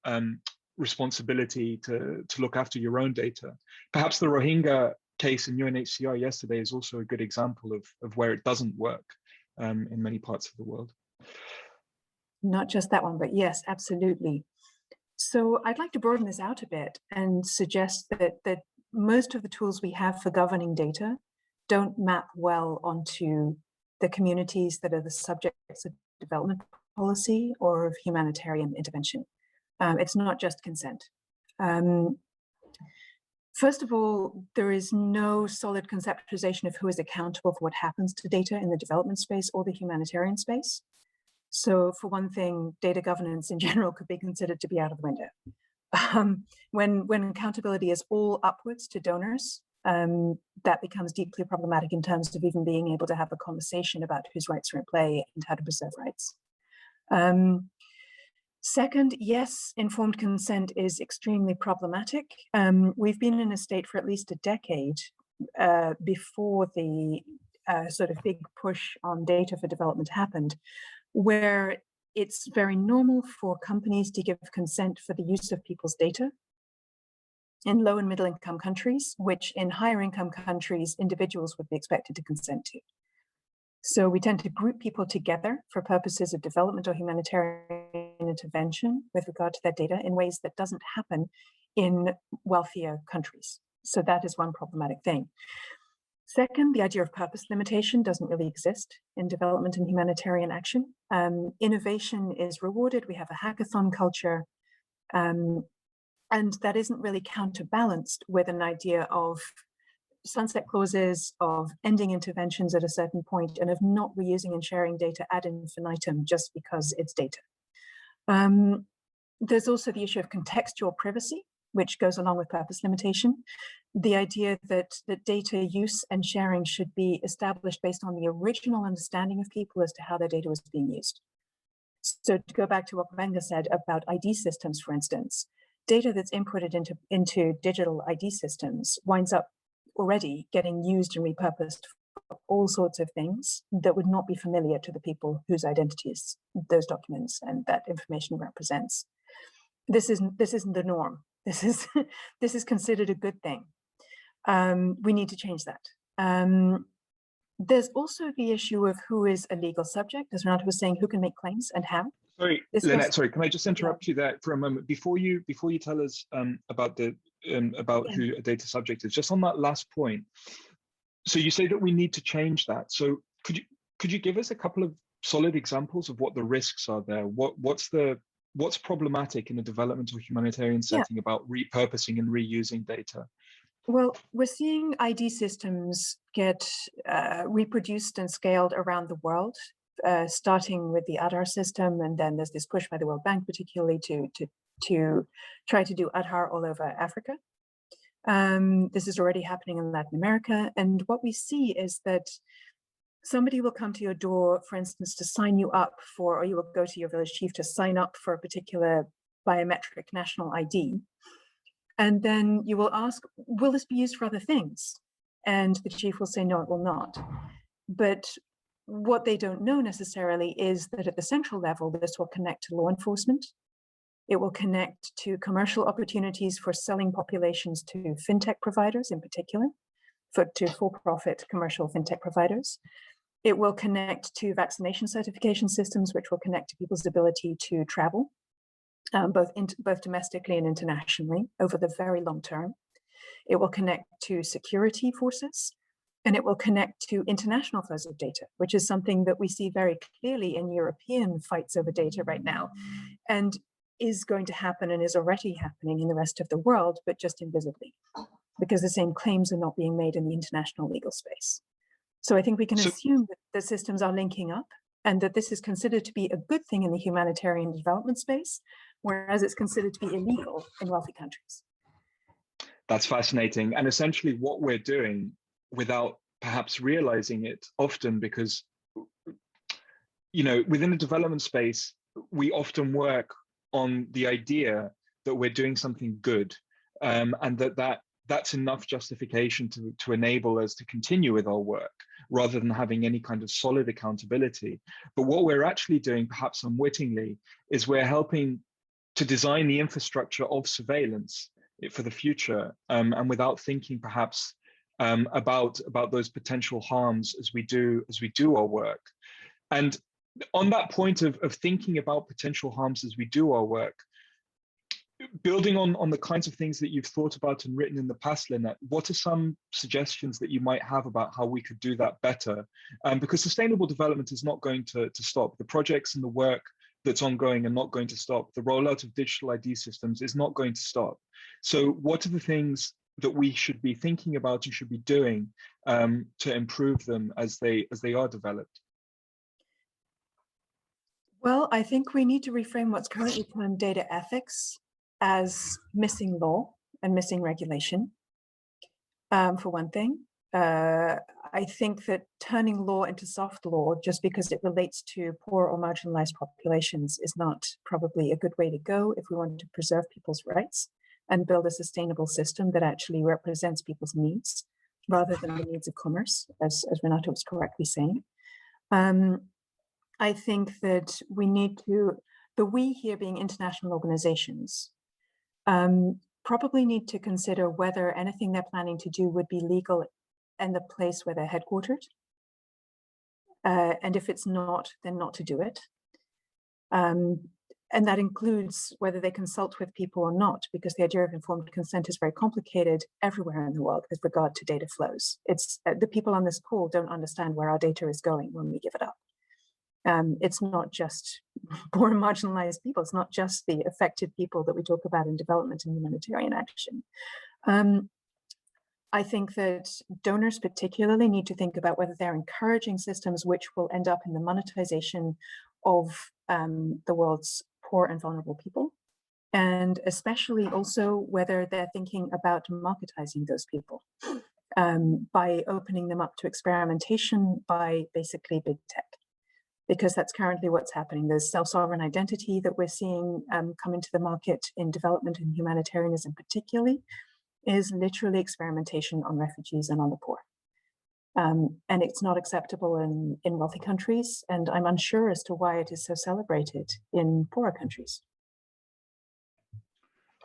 responsibility to look after your own data. Perhaps the Rohingya case in UNHCR yesterday is also a good example of where it doesn't work in many parts of the world. Not just that one, but yes, absolutely. So I'd like to broaden this out a bit and suggest that most of the tools we have for governing data don't map well onto the communities that are the subjects of development policy or of humanitarian intervention. It's not just consent. First of all, there is no solid conceptualization of who is accountable for what happens to data in the development space or the humanitarian space. So for one thing, data governance in general could be considered to be out of the window. When accountability is all upwards to donors, that becomes deeply problematic in terms of even being able to have a conversation about whose rights are in play and how to preserve rights. Second, yes, informed consent is extremely problematic. We've been in a state for at least a decade before the sort of big push on data for development happened, where it's very normal for companies to give consent for the use of people's data in low and middle income countries, which in higher income countries, individuals would be expected to consent to. So we tend to group people together for purposes of development or humanitarian intervention with regard to their data in ways that doesn't happen in wealthier countries. So that is one problematic thing. Second, the idea of purpose limitation doesn't really exist in development and humanitarian action. Innovation is rewarded. We have a hackathon culture, and that isn't really counterbalanced with an idea of sunset clauses, of ending interventions at a certain point, and of not reusing and sharing data ad infinitum just because it's data. There's also the issue of contextual privacy, which goes along with purpose limitation. The idea that data use and sharing should be established based on the original understanding of people as to how their data was being used. So to go back to what Venga said about ID systems, for instance, data that's inputted into digital ID systems winds up already getting used and repurposed for all sorts of things that would not be familiar to the people whose identities those documents and that information represents. This isn't the norm. This is considered a good thing. We need to change that. There's also the issue of who is a legal subject, as Renata was saying, who can make claims and how. Sorry, Lynette, sorry, can I just interrupt you there for a moment before you tell us about who a data subject is? Just on that last point. So you say that we need to change that. So could you give us a couple of solid examples of what the risks are there? What's problematic in a development or humanitarian setting about repurposing and reusing data? Well, we're seeing ID systems get reproduced and scaled around the world, starting with the Aadhaar system, and then there's this push by the World Bank, particularly to try to do Aadhaar all over Africa. This is already happening in Latin America, and what we see is that somebody will come to your door, for instance, to sign you up for, or you will go to your village chief to sign up for a particular biometric national ID. And then you will ask, will this be used for other things? And the chief will say, no, it will not. But what they don't know necessarily is that at the central level, this will connect to law enforcement. It will connect to commercial opportunities for selling populations to fintech providers in particular, to for-profit commercial fintech providers. It will connect to vaccination certification systems, which will connect to people's ability to travel, both domestically and internationally over the very long term. It will connect to security forces, and it will connect to international flows of data, which is something that we see very clearly in European fights over data right now, and is going to happen and is already happening in the rest of the world, but just invisibly, because the same claims are not being made in the international legal space. So I think we can assume that the systems are linking up and that this is considered to be a good thing in the humanitarian development space, whereas it's considered to be illegal in wealthy countries. That's fascinating. And essentially what we're doing, without perhaps realizing it often, because, you know, within the development space, we often work on the idea that we're doing something good, and that's enough justification to enable us to continue with our work, rather than having any kind of solid accountability. But what we're actually doing, perhaps unwittingly, is we're helping to design the infrastructure of surveillance for the future, and without thinking perhaps about those potential harms as we do our work. And on that point of thinking about potential harms as we do our work, building on the kinds of things that you've thought about and written in the past, Lynette, what are some suggestions that you might have about how we could do that better? Because sustainable development is not going to stop. The projects and the work that's ongoing are not going to stop. The rollout of digital ID systems is not going to stop. So what are the things that we should be thinking about and should be doing to improve them as they are developed? Well, I think we need to reframe what's currently termed data ethics as missing law and missing regulation, for one thing. I think that turning law into soft law just because it relates to poor or marginalized populations is not probably a good way to go if we want to preserve people's rights and build a sustainable system that actually represents people's needs rather than the needs of commerce, as Renato was correctly saying. I think that we need to, the we here being international organizations, probably need to consider whether anything they're planning to do would be legal in the place where they're headquartered. And if it's not, then not to do it. And that includes whether they consult with people or not, because the idea of informed consent is very complicated everywhere in the world with regard to data flows. It's the people on this call don't understand where our data is going when we give it up. It's not just poor and marginalized people. It's not just the affected people that we talk about in development and humanitarian action. I think that donors particularly need to think about whether they're encouraging systems which will end up in the monetization of the world's poor and vulnerable people, and especially also whether they're thinking about marketizing those people by opening them up to experimentation by basically big tech. Because that's currently what's happening. There's self-sovereign identity that we're seeing come into the market in development and humanitarianism particularly, is literally experimentation on refugees and on the poor. And it's not acceptable in wealthy countries, and I'm unsure as to why it is so celebrated in poorer countries.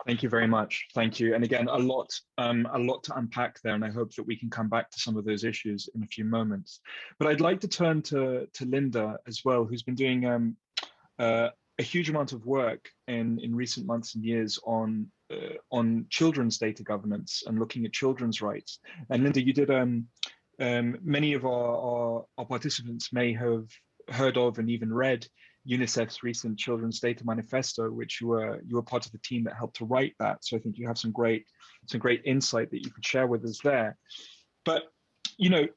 Thank you very much. Thank you. And again, a lot to unpack there, and I hope that we can come back to some of those issues in a few moments. But I'd like to turn to Linda as well, who's been doing a huge amount of work in recent months and years on children's data governance and looking at children's rights. And Linda, you did many of our participants may have heard of and even read UNICEF's recent Children's Data Manifesto, which you were part of the team that helped to write that. So I think you have some great insight that you could share with us there. But you know,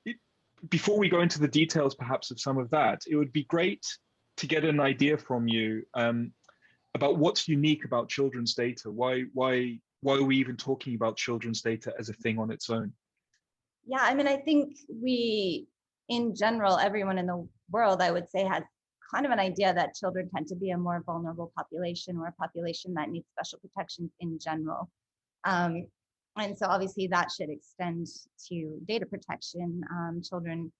before we go into the details perhaps of some of that, it would be great to get an idea from you about what's unique about children's data. Why are we even talking about children's data as a thing on its own? Yeah, I mean, I think we, in general, everyone in the world, I would say, has kind of an idea that children tend to be a more vulnerable population, or a population that needs special protections in general. And so obviously that should extend to data protection. Children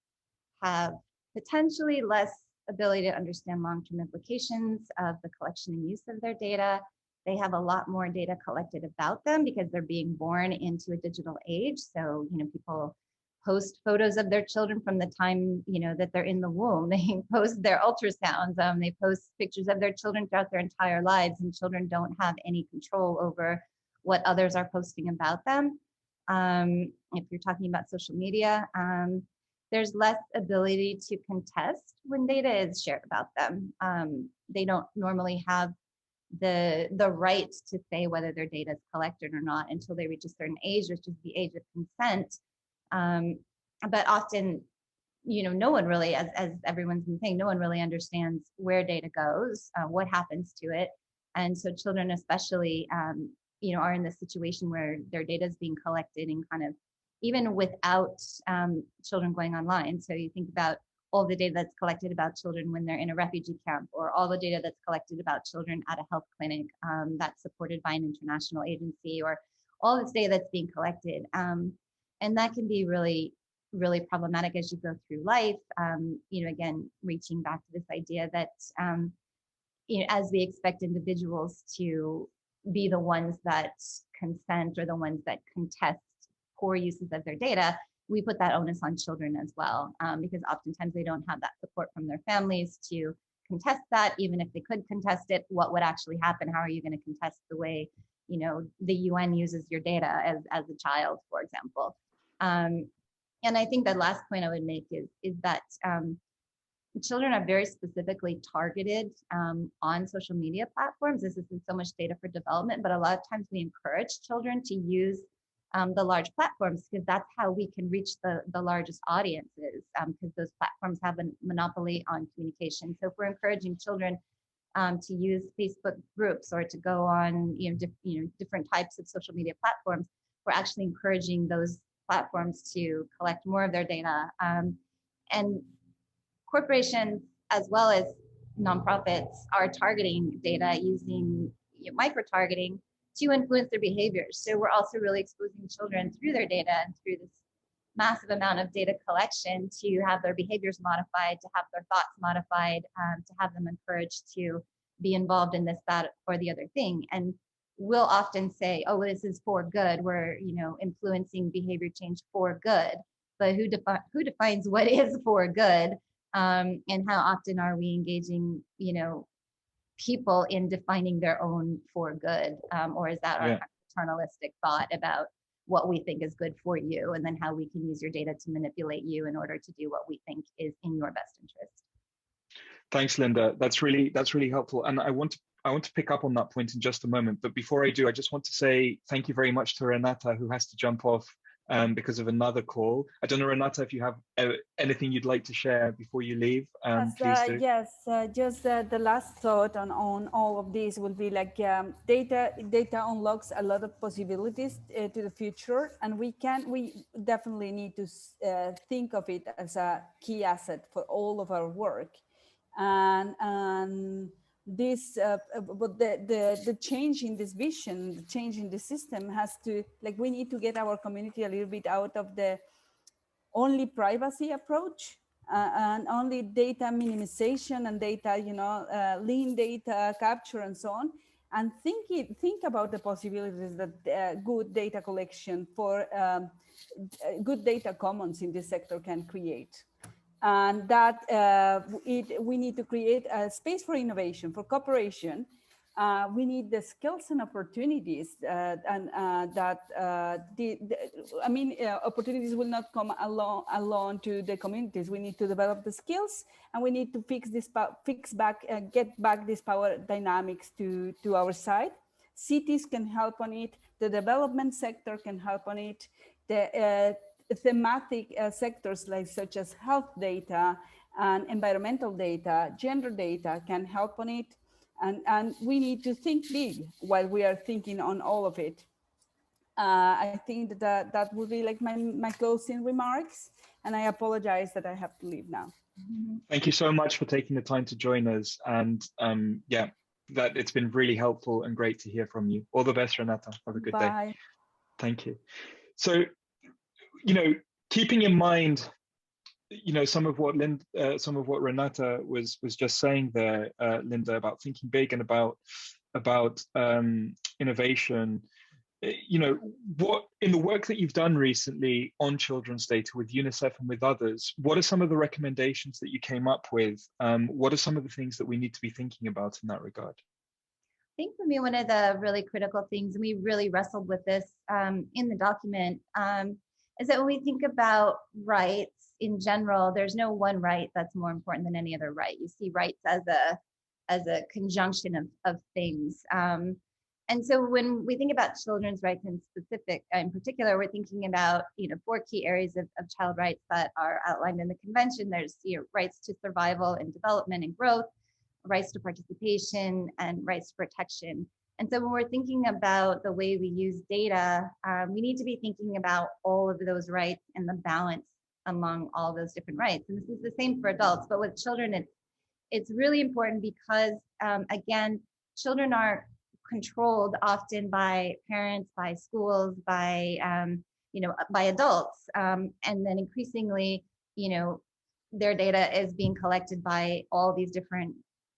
have potentially less ability to understand long-term implications of the collection and use of their data. They have a lot more data collected about them because they're being born into a digital age. So, people post photos of their children from the time, that they're in the womb. They post their ultrasounds. They post pictures of their children throughout their entire lives, and children don't have any control over what others are posting about them. If you're talking about social media, there's less ability to contest when data is shared about them. They don't normally have the right to say whether their data is collected or not until they reach a certain age, which is the age of consent. But often, no one really, as everyone's been saying, no one really understands where data goes, what happens to it. And so children especially, are in this situation where their data is being collected and kind of, even without children going online. So you think about all the data that's collected about children when they're in a refugee camp, or all the data that's collected about children at a health clinic that's supported by an international agency, or all this data that's being collected. And that can be really, really problematic as you go through life. Again, reaching back to this idea that, as we expect individuals to be the ones that consent or the ones that contest poor uses of their data, we put that onus on children as well, because oftentimes they don't have that support from their families to contest that. Even if they could contest it, what would actually happen? How are you going to contest the way, the UN uses your data as a child, for example? And I think the last point I would make is that children are very specifically targeted on social media platforms. This isn't so much data for development, but a lot of times we encourage children to use the large platforms because that's how we can reach the largest audiences, because those platforms have a monopoly on communication. So if we're encouraging children to use Facebook groups or to go on different types of social media platforms, we're actually encouraging those platforms to collect more of their data. And corporations as well as nonprofits are targeting data using micro-targeting to influence their behaviors. So we're also really exposing children through their data and through this massive amount of data collection to have their behaviors modified, to have their thoughts modified, to have them encouraged to be involved in this, that, or the other thing. And we'll often say, oh, this is for good. We're, influencing behavior change for good. But who defines what is for good? And how often are we engaging, people in defining their own for good? Or is that our paternalistic thought about what we think is good for you, and then how we can use your data to manipulate you in order to do what we think is in your best interest? Thanks, Linda. That's really helpful. And I want to pick up on that point in just a moment. But before I do, I just want to say thank you very much to Renata, who has to jump off because of another call. I don't know, Renata, if you have anything you'd like to share before you leave, please do. Yes, just the last thought on all of this will be like data unlocks a lot of possibilities to the future, and we definitely need to think of it as a key asset for all of our work. And this but the change in this vision, the change in the system has to, we need to get our community a little bit out of the only privacy approach and only data minimization and data, lean data capture and so on, and think about the possibilities that good data collection for good data commons in this sector can create. And that we need to create a space for innovation, for cooperation. We need the skills and opportunities, opportunities will not come alone to the communities. We need to develop the skills, and we need to get back this power dynamics to our side. Cities can help on it. The development sector can help on it. The thematic sectors such as health data and environmental data, gender data can help on it. And we need to think big while we are thinking on all of it. I think that would be my closing remarks. And I apologize that I have to leave now. Thank you so much for taking the time to join us. And that it's been really helpful and great to hear from you. All the best, Renata. Have a good day. Thank you. So, keeping in mind, some of what Renata was just saying there, Linda, about thinking big and about about innovation, you know, what in the work that you've done recently on children's data with UNICEF and with others, what are some of the recommendations that you came up with? What are some of the things that we need to be thinking about in that regard? I think for me, one of the really critical things, and we really wrestled with this in the document, is that when we think about rights in general, there's no one right that's more important than any other right. You see rights as a conjunction of things. And so when we think about children's rights in particular, we're thinking about, you know, 4 key areas of child rights that are outlined in the convention. There's, you know, rights to survival and development and growth, rights to participation, and rights to protection. And so when we're thinking about the way we use data, we need to be thinking about all of those rights and the balance among all those different rights. And this is the same for adults, but with children, it's really important because, again, children are controlled often by parents, by schools, by, you know, by adults. And then increasingly, you know, their data is being collected by all these different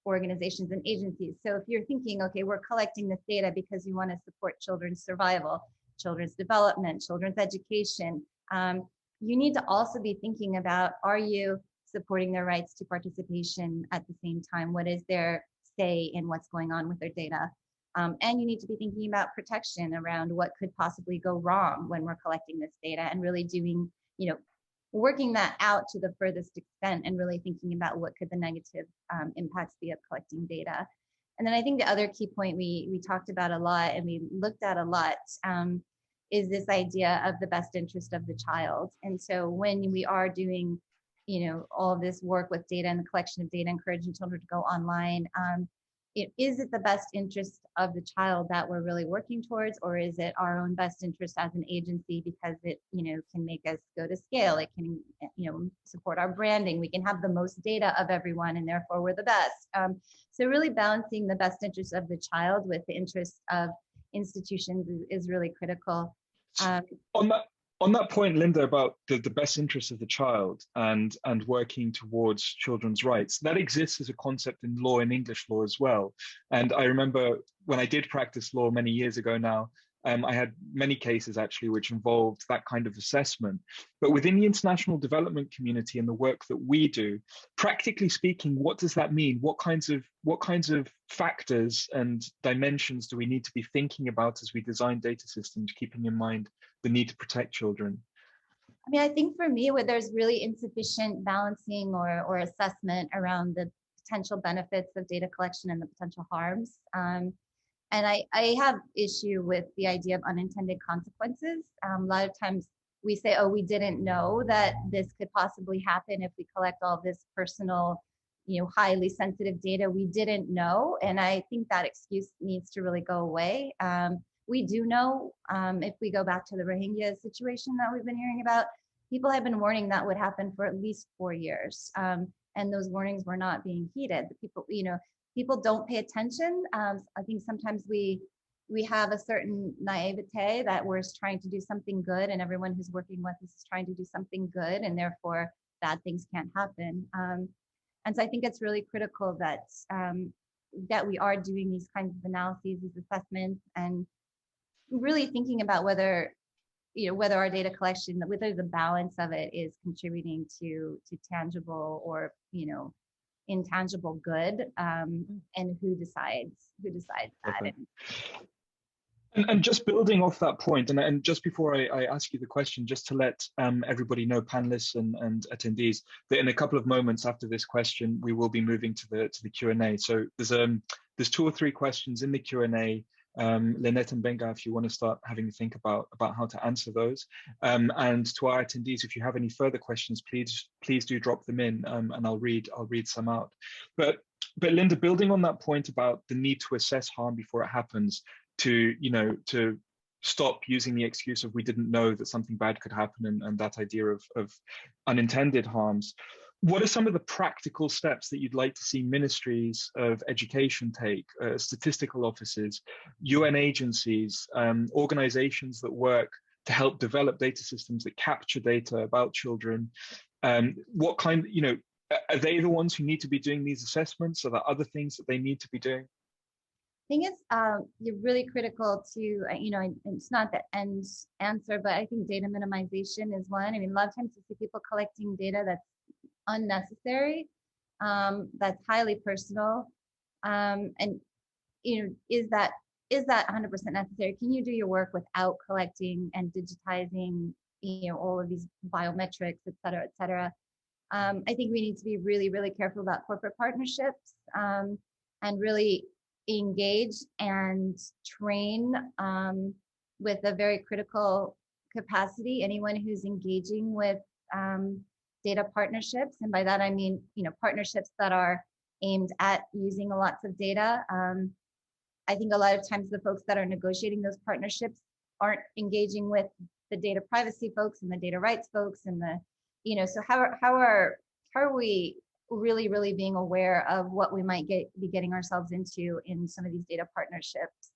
organizations and agencies. So if you're thinking, okay, we're collecting this data because you want to support children's survival, children's development, children's education, you need to also be thinking about, are you supporting their rights to participation at the same time? What is their say in what's going on with their data? And you need to be thinking about protection around what could possibly go wrong when we're collecting this data, and really doing, you know, working that out to the furthest extent, and really thinking about what could the negative impacts be of collecting data. And then I think the other key point we talked about a lot and we looked at a lot is this idea of the best interest of the child. And so when we are doing, you know, all of this work with data and the collection of data, encouraging children to go online, is it the best interest of the child that we're really working towards, or is it our own best interest as an agency because it, you know, can make us go to scale, it can, you know, support our branding, we can have the most data of everyone and therefore we're the best. So really balancing the best interest of the child with the interest of institutions is really critical. On that point, Linda, about the best interest of the child and working towards children's rights, that exists as a concept in law, in English law as well. And I remember when I did practice law many years ago now, I had many cases actually which involved that kind of assessment. But within the international development community and the work that we do, practically speaking, what does that mean? What kinds of factors and dimensions do we need to be thinking about as we design data systems, keeping in mind the need to protect children? I mean, I think for me, where there's really insufficient balancing or assessment around the potential benefits of data collection and the potential harms. And I have issue with the idea of unintended consequences. A lot of times we say, oh, we didn't know that this could possibly happen if we collect all this personal, you know, highly sensitive data. We didn't know. And I think that excuse needs to really go away. We do know, if we go back to the Rohingya situation that we've been hearing about, people have been warning that would happen for at least 4 years. And those warnings were not being heeded. People, you know, people don't pay attention. I think sometimes we have a certain naivete that we're trying to do something good and everyone who's working with us is trying to do something good and therefore bad things can't happen. And so I think it's really critical that that we are doing these kinds of analyses, these assessments, and really thinking about whether, you know, whether our data collection, whether the balance of it is contributing to tangible or, you know, intangible good, and who decides that. Okay. And just building off that point, and just before I ask you the question, just to let everybody know, panelists and attendees, that in a couple of moments after this question, we will be moving to the Q&A. So there's 2 or 3 questions in the Q&A. Lynette and Benga, if you want to start having a think about how to answer those. And to our attendees, if you have any further questions, please do drop them in, and I'll read some out. But Linda, building on that point about the need to assess harm before it happens, to stop using the excuse of we didn't know that something bad could happen, and that idea of unintended harms. What are some of the practical steps that you'd like to see ministries of education take, statistical offices, UN agencies, organizations that work to help develop data systems that capture data about children? What kind, are they the ones who need to be doing these assessments? Are there other things that they need to be doing? think it's really critical to, you know, it's not the end answer, but I think data minimization is one. I mean, a lot of times you see people collecting data that's unnecessary, that's highly personal, and you know, is that 100% necessary? Can you do your work without collecting and digitizing, you know, all of these biometrics, et cetera, et cetera? I think we need to be really, really careful about corporate partnerships, and really engage and train with a very critical capacity anyone who's engaging with data partnerships. And by that, I mean, you know, partnerships that are aimed at using lots of data. I think a lot of times the folks that are negotiating those partnerships aren't engaging with the data privacy folks and the data rights folks and the, you know, so how are we really being aware of what we might be getting ourselves into in some of these data partnerships?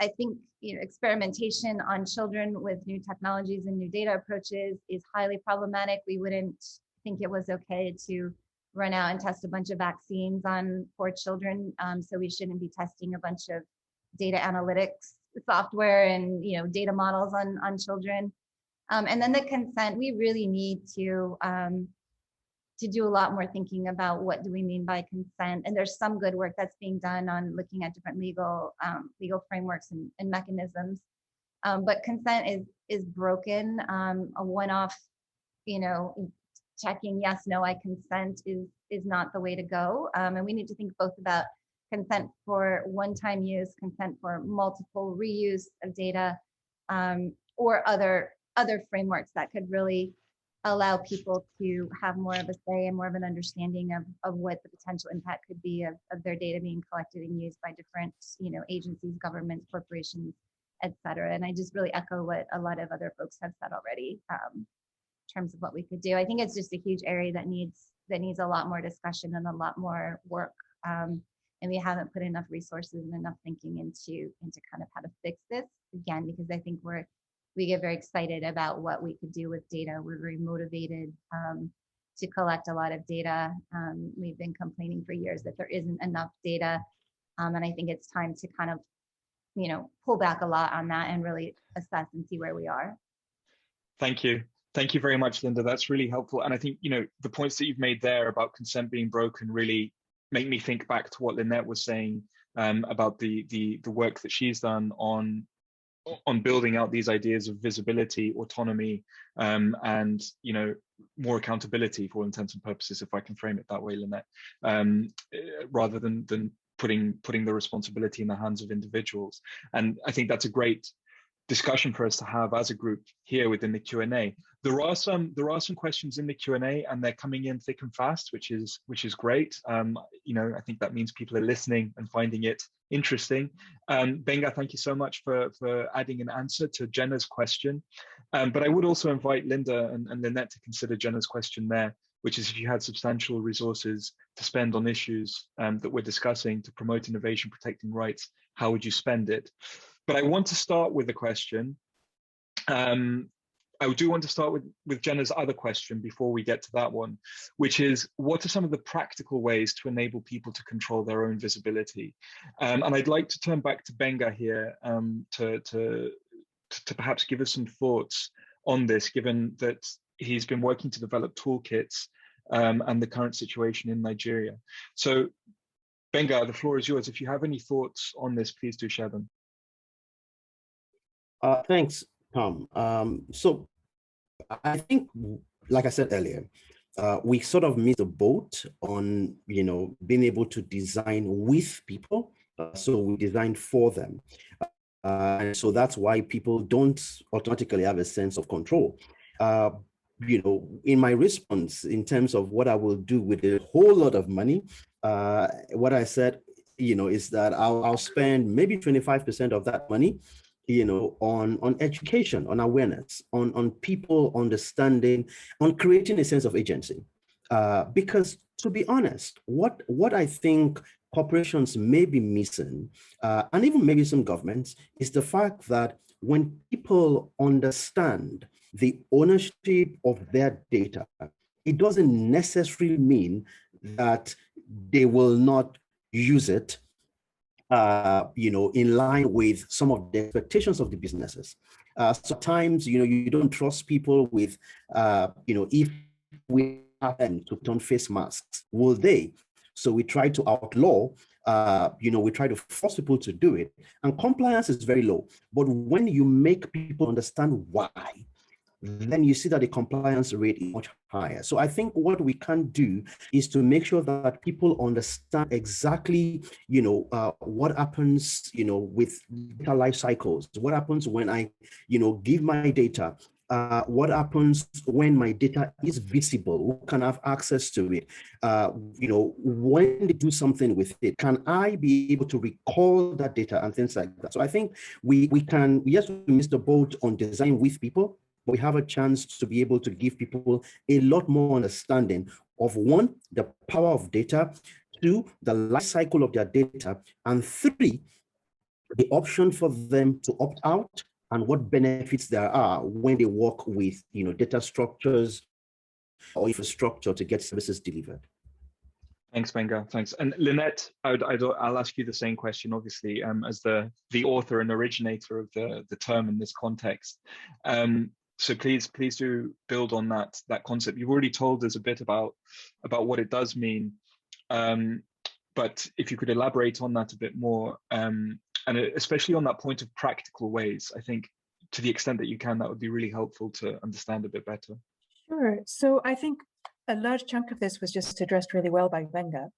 I think, you know, experimentation on children with new technologies and new data approaches is highly problematic. We wouldn't think it was okay to run out and test a bunch of vaccines on poor children. So we shouldn't be testing a bunch of data analytics software and, you know, data models on children. And then the consent, we really need to do a lot more thinking about what do we mean by consent. And there's some good work that's being done on looking at different legal frameworks and mechanisms. But consent is broken. A one-off, you know, checking yes, no, I consent is not the way to go. And we need to think both about consent for one-time use, consent for multiple reuse of data, or other frameworks that could really allow people to have more of a say and more of an understanding of what the potential impact could be of their data being collected and used by different, you know, agencies, governments, corporations, et cetera. And I just really echo what a lot of other folks have said already in terms of what we could do. I think it's just a huge area that needs a lot more discussion and a lot more work. And we haven't put enough resources and enough thinking into kind of how to fix this, again, because I think we get very excited about what we could do with data. We're very motivated to collect a lot of data. We've been complaining for years that there isn't enough data. And I think it's time to kind of, you know, pull back a lot on that and really assess and see where we are. Thank you. Thank you very much, Linda. That's really helpful. And I think, you know, the points that you've made there about consent being broken really make me think back to what Lynette was saying about the work that she's done on building out these ideas of visibility, autonomy, and, you know, more accountability for all intents and purposes, if I can frame it that way, Lynette, rather than putting the responsibility in the hands of individuals. And I think that's a great discussion for us to have as a group here within the Q&A. There are some questions in the Q&A, and they're coming in thick and fast, which is great. You know, I think that means people are listening and finding it interesting. Benga, thank you so much for adding an answer to Jenna's question. But I would also invite Linda and Lynette to consider Jenna's question there, which is, if you had substantial resources to spend on issues that we're discussing to promote innovation, protecting rights, how would you spend it? But I want to start with a question. I do want to start with Jenna's other question before we get to that one, which is, what are some of the practical ways to enable people to control their own visibility? And I'd like to turn back to Benga here to perhaps give us some thoughts on this, given that he's been working to develop toolkits and the current situation in Nigeria. So Benga, the floor is yours. If you have any thoughts on this, please do share them. Thanks, Tom. So I think, like I said earlier, we sort of missed the boat on, you know, being able to design with people. So we designed for them. And so that's why people don't automatically have a sense of control. You know, in my response, in terms of what I will do with a whole lot of money, what I said, you know, is that I'll spend maybe 25% of that money, you know, on education, on awareness, on people understanding, on creating a sense of agency. Because to be honest, what I think corporations may be missing, and even maybe some governments, is the fact that when people understand the ownership of their data, it doesn't necessarily mean that they will not use it in line with some of the expectations of the businesses. Sometimes, you don't trust people with, if we have them to put on face masks, will they? So we try to outlaw, we try to force people to do it, and compliance is very low. But when you make people understand why, then you see that the compliance rate is much higher. So I think what we can do is to make sure that people understand exactly, what happens, with data life cycles. What happens when I, give my data? What happens when my data is visible? Who can have access to it? When they do something with it, can I be able to recall that data and things like that? So I think we yes, we missed the boat on design with people. We have a chance to be able to give people a lot more understanding of, one, the power of data, two, the life cycle of their data, and three, the option for them to opt out and what benefits there are when they work with data structures or infrastructure to get services delivered. Thanks, Benga. Thanks. And Lynette, I'll ask you the same question, obviously, as the author and originator of the term in this context. So please do build on that concept. You've already told us a bit about what it does mean, but if you could elaborate on that a bit more, and especially on that point of practical ways, I think to the extent that you can, that would be really helpful to understand a bit better. Sure. So I think a large chunk of this was just addressed really well by Benga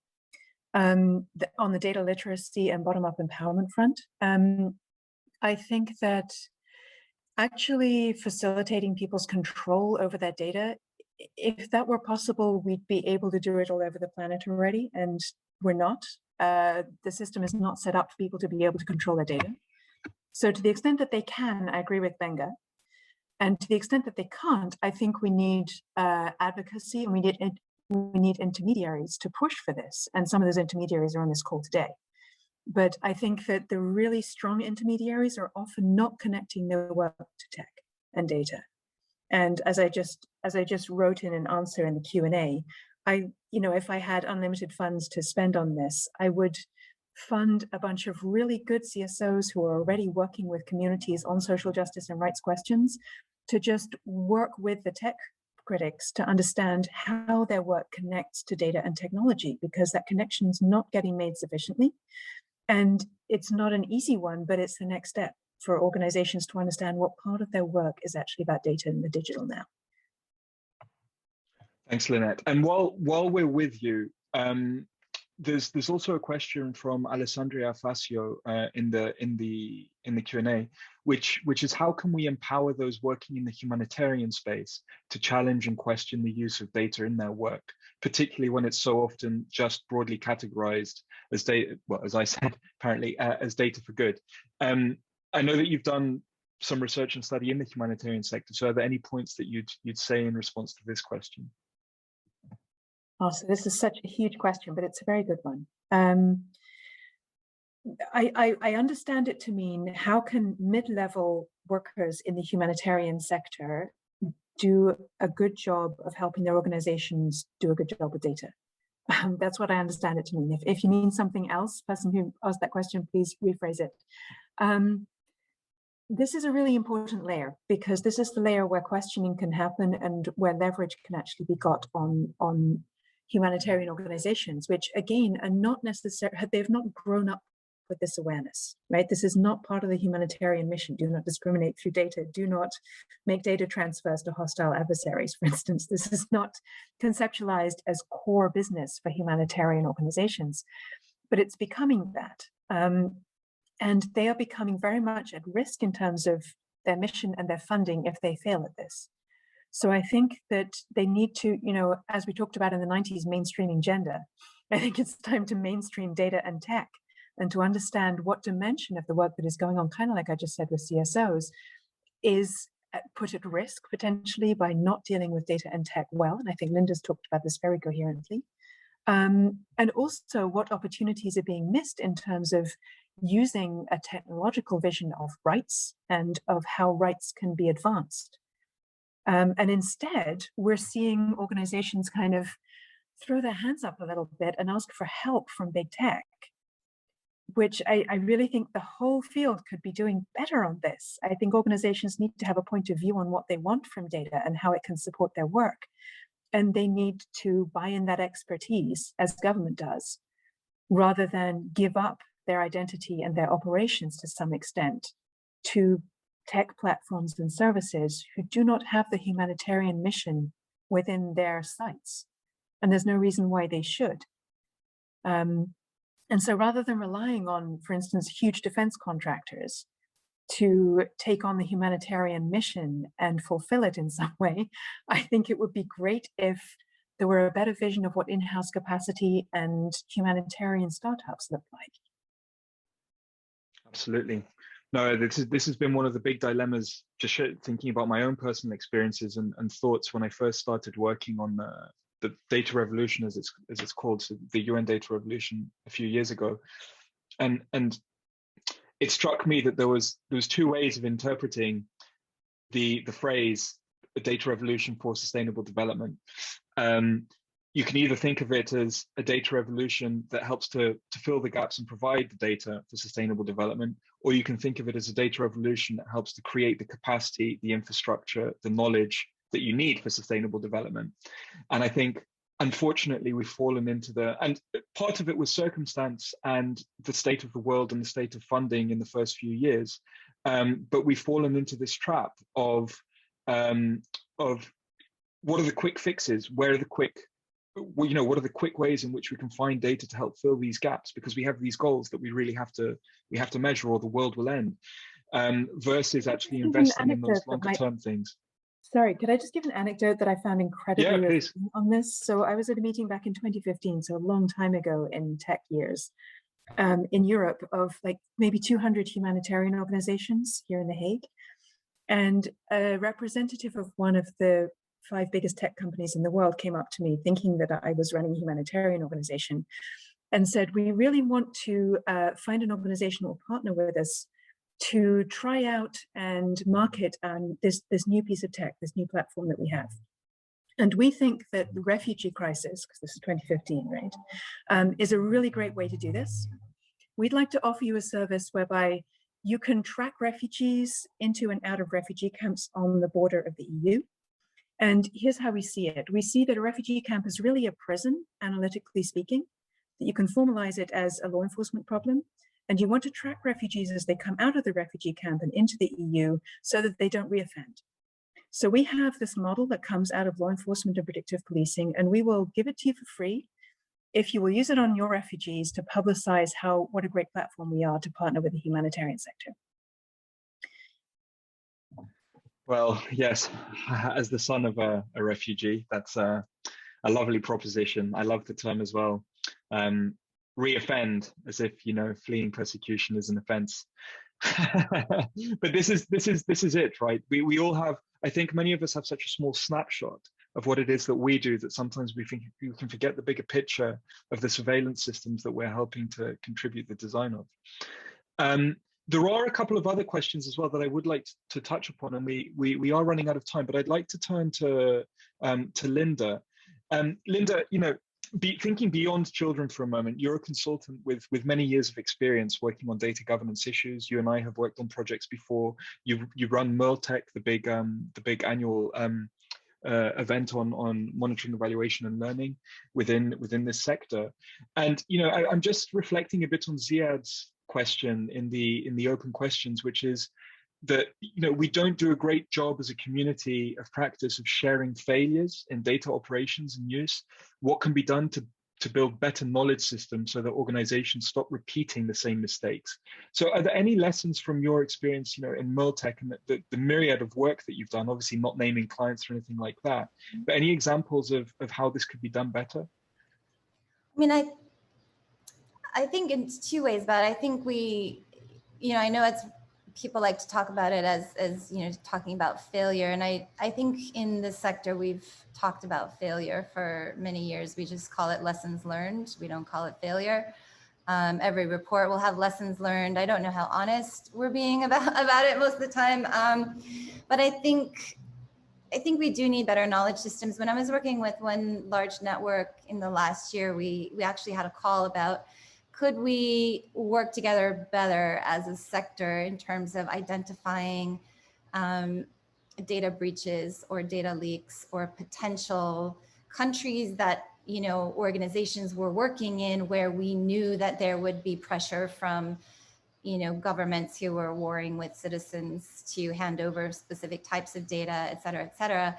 on the data literacy and bottom-up empowerment front. I think that actually facilitating people's control over their data, if that were possible, we'd be able to do it all over the planet already, and we're not. The system is not set up for people to be able to control their data. So to the extent that they can, I agree with Benga. And to the extent that they can't, I think we need advocacy, and we need intermediaries to push for this. And some of those intermediaries are on this call today. But I think that the really strong intermediaries are often not connecting their work to tech and data. And as I just wrote in an answer in the Q&A, if I had unlimited funds to spend on this, I would fund a bunch of really good CSOs who are already working with communities on social justice and rights questions to just work with the tech critics to understand how their work connects to data and technology, because that connection is not getting made sufficiently. And it's not an easy one, but it's the next step for organizations to understand what part of their work is actually about data in the digital now. Thanks, Lynette. And while we're with you, there's also a question from Alessandria Facio in the Q&A, which is, how can we empower those working in the humanitarian space to challenge and question the use of data in their work, particularly when it's so often just broadly categorized as data, well, as I said, apparently as data for good. I know that you've done some research and study in the humanitarian sector. So are there any points that you'd say in response to this question? Oh, so this is such a huge question, but it's a very good one. I understand it to mean, how can mid-level workers in the humanitarian sector do a good job of helping their organizations do a good job with data? That's what I understand it to mean. If you mean something else, person who asked that question, please rephrase it. This is a really important layer, because this is the layer where questioning can happen and where leverage can actually be got on humanitarian organizations, which again are not necessarily, they've not grown up with this awareness, right? This is not part of the humanitarian mission. Do not discriminate through data. Do not make data transfers to hostile adversaries, for instance. This is not conceptualized as core business for humanitarian organizations, but it's becoming that. And they are becoming very much at risk in terms of their mission and their funding if they fail at this. So I think that they need to, as we talked about in the 90s, mainstreaming gender. I think it's time to mainstream data and tech, and to understand what dimension of the work that is going on, kind of like I just said with CSOs, is put at risk potentially by not dealing with data and tech well. And I think Linda's talked about this very coherently. And also what opportunities are being missed in terms of using a technological vision of rights and of how rights can be advanced. And instead, we're seeing organizations kind of throw their hands up a little bit and ask for help from big tech. which I really think the whole field could be doing better on this. I think organizations need to have a point of view on what they want from data and how it can support their work. And they need to buy in that expertise, as government does, rather than give up their identity and their operations to some extent to tech platforms and services who do not have the humanitarian mission within their sites. And there's no reason why they should. And so rather than relying on, for instance, huge defense contractors to take on the humanitarian mission and fulfill it in some way, I think it would be great if there were a better vision of what in-house capacity and humanitarian startups look like. Absolutely. No, this has been one of the big dilemmas, just thinking about my own personal experiences and thoughts when I first started working on the data revolution, as it's called, so the UN data revolution a few years ago. And it struck me that there was two ways of interpreting the phrase a data revolution for sustainable development. You can either think of it as a data revolution that helps to fill the gaps and provide the data for sustainable development, or you can think of it as a data revolution that helps to create the capacity, the infrastructure, the knowledge that you need for sustainable development. And I think, unfortunately, we've fallen into and part of it was circumstance and the state of the world and the state of funding in the first few years. But we've fallen into this trap of what are the quick fixes? Where are the quick, what are the quick ways in which we can find data to help fill these gaps? Because we have these goals that we really have to measure, or the world will end. Versus actually investing in those longer term things. Sorry, could I just give an anecdote that I found incredibly refreshing on this? So I was at a meeting back in 2015, so a long time ago in tech years, in Europe, of like maybe 200 humanitarian organizations here in The Hague. And a representative of one of the 5 biggest tech companies in the world came up to me thinking that I was running a humanitarian organization and said, we really want to find an organization that will partner with us to try out and market this new piece of tech, this new platform that we have. And we think that the refugee crisis, because this is 2015, right, is a really great way to do this. We'd like to offer you a service whereby you can track refugees into and out of refugee camps on the border of the EU. And here's how we see it. We see that a refugee camp is really a prison, analytically speaking, that you can formalize it as a law enforcement problem. And you want to track refugees as they come out of the refugee camp and into the EU so that they don't reoffend. So we have this model that comes out of law enforcement and predictive policing, and we will give it to you for free if you will use it on your refugees to publicize what a great platform we are to partner with the humanitarian sector. Well, yes, as the son of a refugee, that's a lovely proposition. I love the term as well. Reoffend, as if, fleeing persecution is an offense. But this is it, right? We all have, I think many of us have such a small snapshot of what it is that we do that sometimes we think we can forget the bigger picture of the surveillance systems that we're helping to contribute the design of. There are a couple of other questions as well that I would like to touch upon, and we are running out of time, but I'd like to turn to Linda. Linda, thinking beyond children for a moment, you're a consultant with many years of experience working on data governance issues. You and I have worked on projects before. You run MIRLTech, the big annual event on monitoring, evaluation, and learning within this sector. And I'm just reflecting a bit on Ziad's question in the open questions, which is that we don't do a great job as a community of practice of sharing failures in data operations and use. What can be done to build better knowledge systems so that organizations stop repeating the same mistakes? So are there any lessons from your experience in MIRLTech and the myriad of work that you've done, obviously not naming clients or anything like that, but any examples of how this could be done better? I mean, I think in 2 ways, but I think I know people like to talk about it as talking about failure. And I think in this sector, we've talked about failure for many years. We just call it lessons learned. We don't call it failure. Every report will have lessons learned. I don't know how honest we're being about it most of the time. But I think we do need better knowledge systems. When I was working with one large network in the last year, we actually had a call about could we work together better as a sector in terms of identifying data breaches or data leaks or potential countries that, you know, organizations were working in where we knew that there would be pressure from, you know, governments who were warring with citizens to hand over specific types of data, et cetera, et cetera.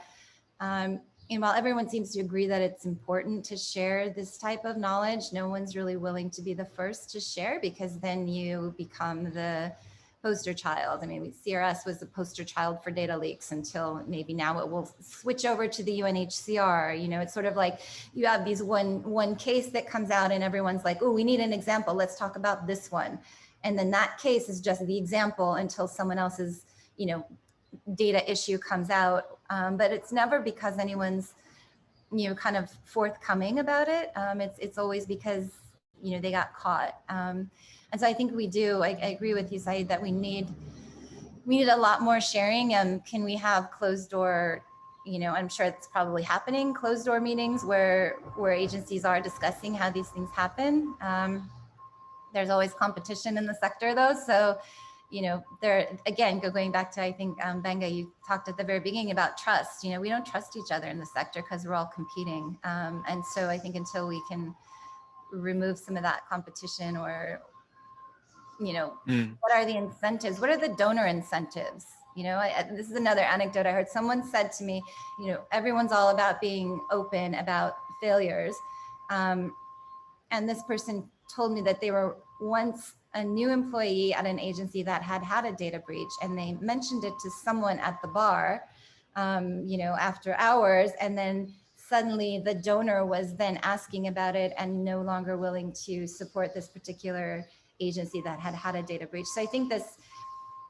And while everyone seems to agree that it's important to share this type of knowledge, no one's really willing to be the first to share, because then you become the poster child. I mean, CRS was the poster child for data leaks until maybe now it will switch over to the UNHCR. You know, it's sort of like you have these one case that comes out and everyone's like, oh, we need an example. Let's talk about this one. And then that case is just the example until someone else's, you know, data issue comes out. But it's never because anyone's, you know, kind of forthcoming about it. It's always because, you know, they got caught. And so I think we do, I agree with you, Saeed, that we need a lot more sharing. Can we have closed door, you know, I'm sure it's probably happening, closed door meetings where agencies are discussing how these things happen. There's always competition in the sector though. So, you know, there, again, going back to, I think, Benga, you talked at the very beginning about trust. You know, we don't trust each other in the sector because we're all competing. And so I think until we can remove some of that competition, or, you know, what are the incentives? What are the donor incentives? You know, this is another anecdote I heard. Someone said to me, you know, everyone's all about being open about failures. And this person told me that they were once a new employee at an agency that had had a data breach, and they mentioned it to someone at the bar, you know, after hours, and then suddenly the donor was then asking about it and no longer willing to support this particular agency that had had a data breach. So I think this,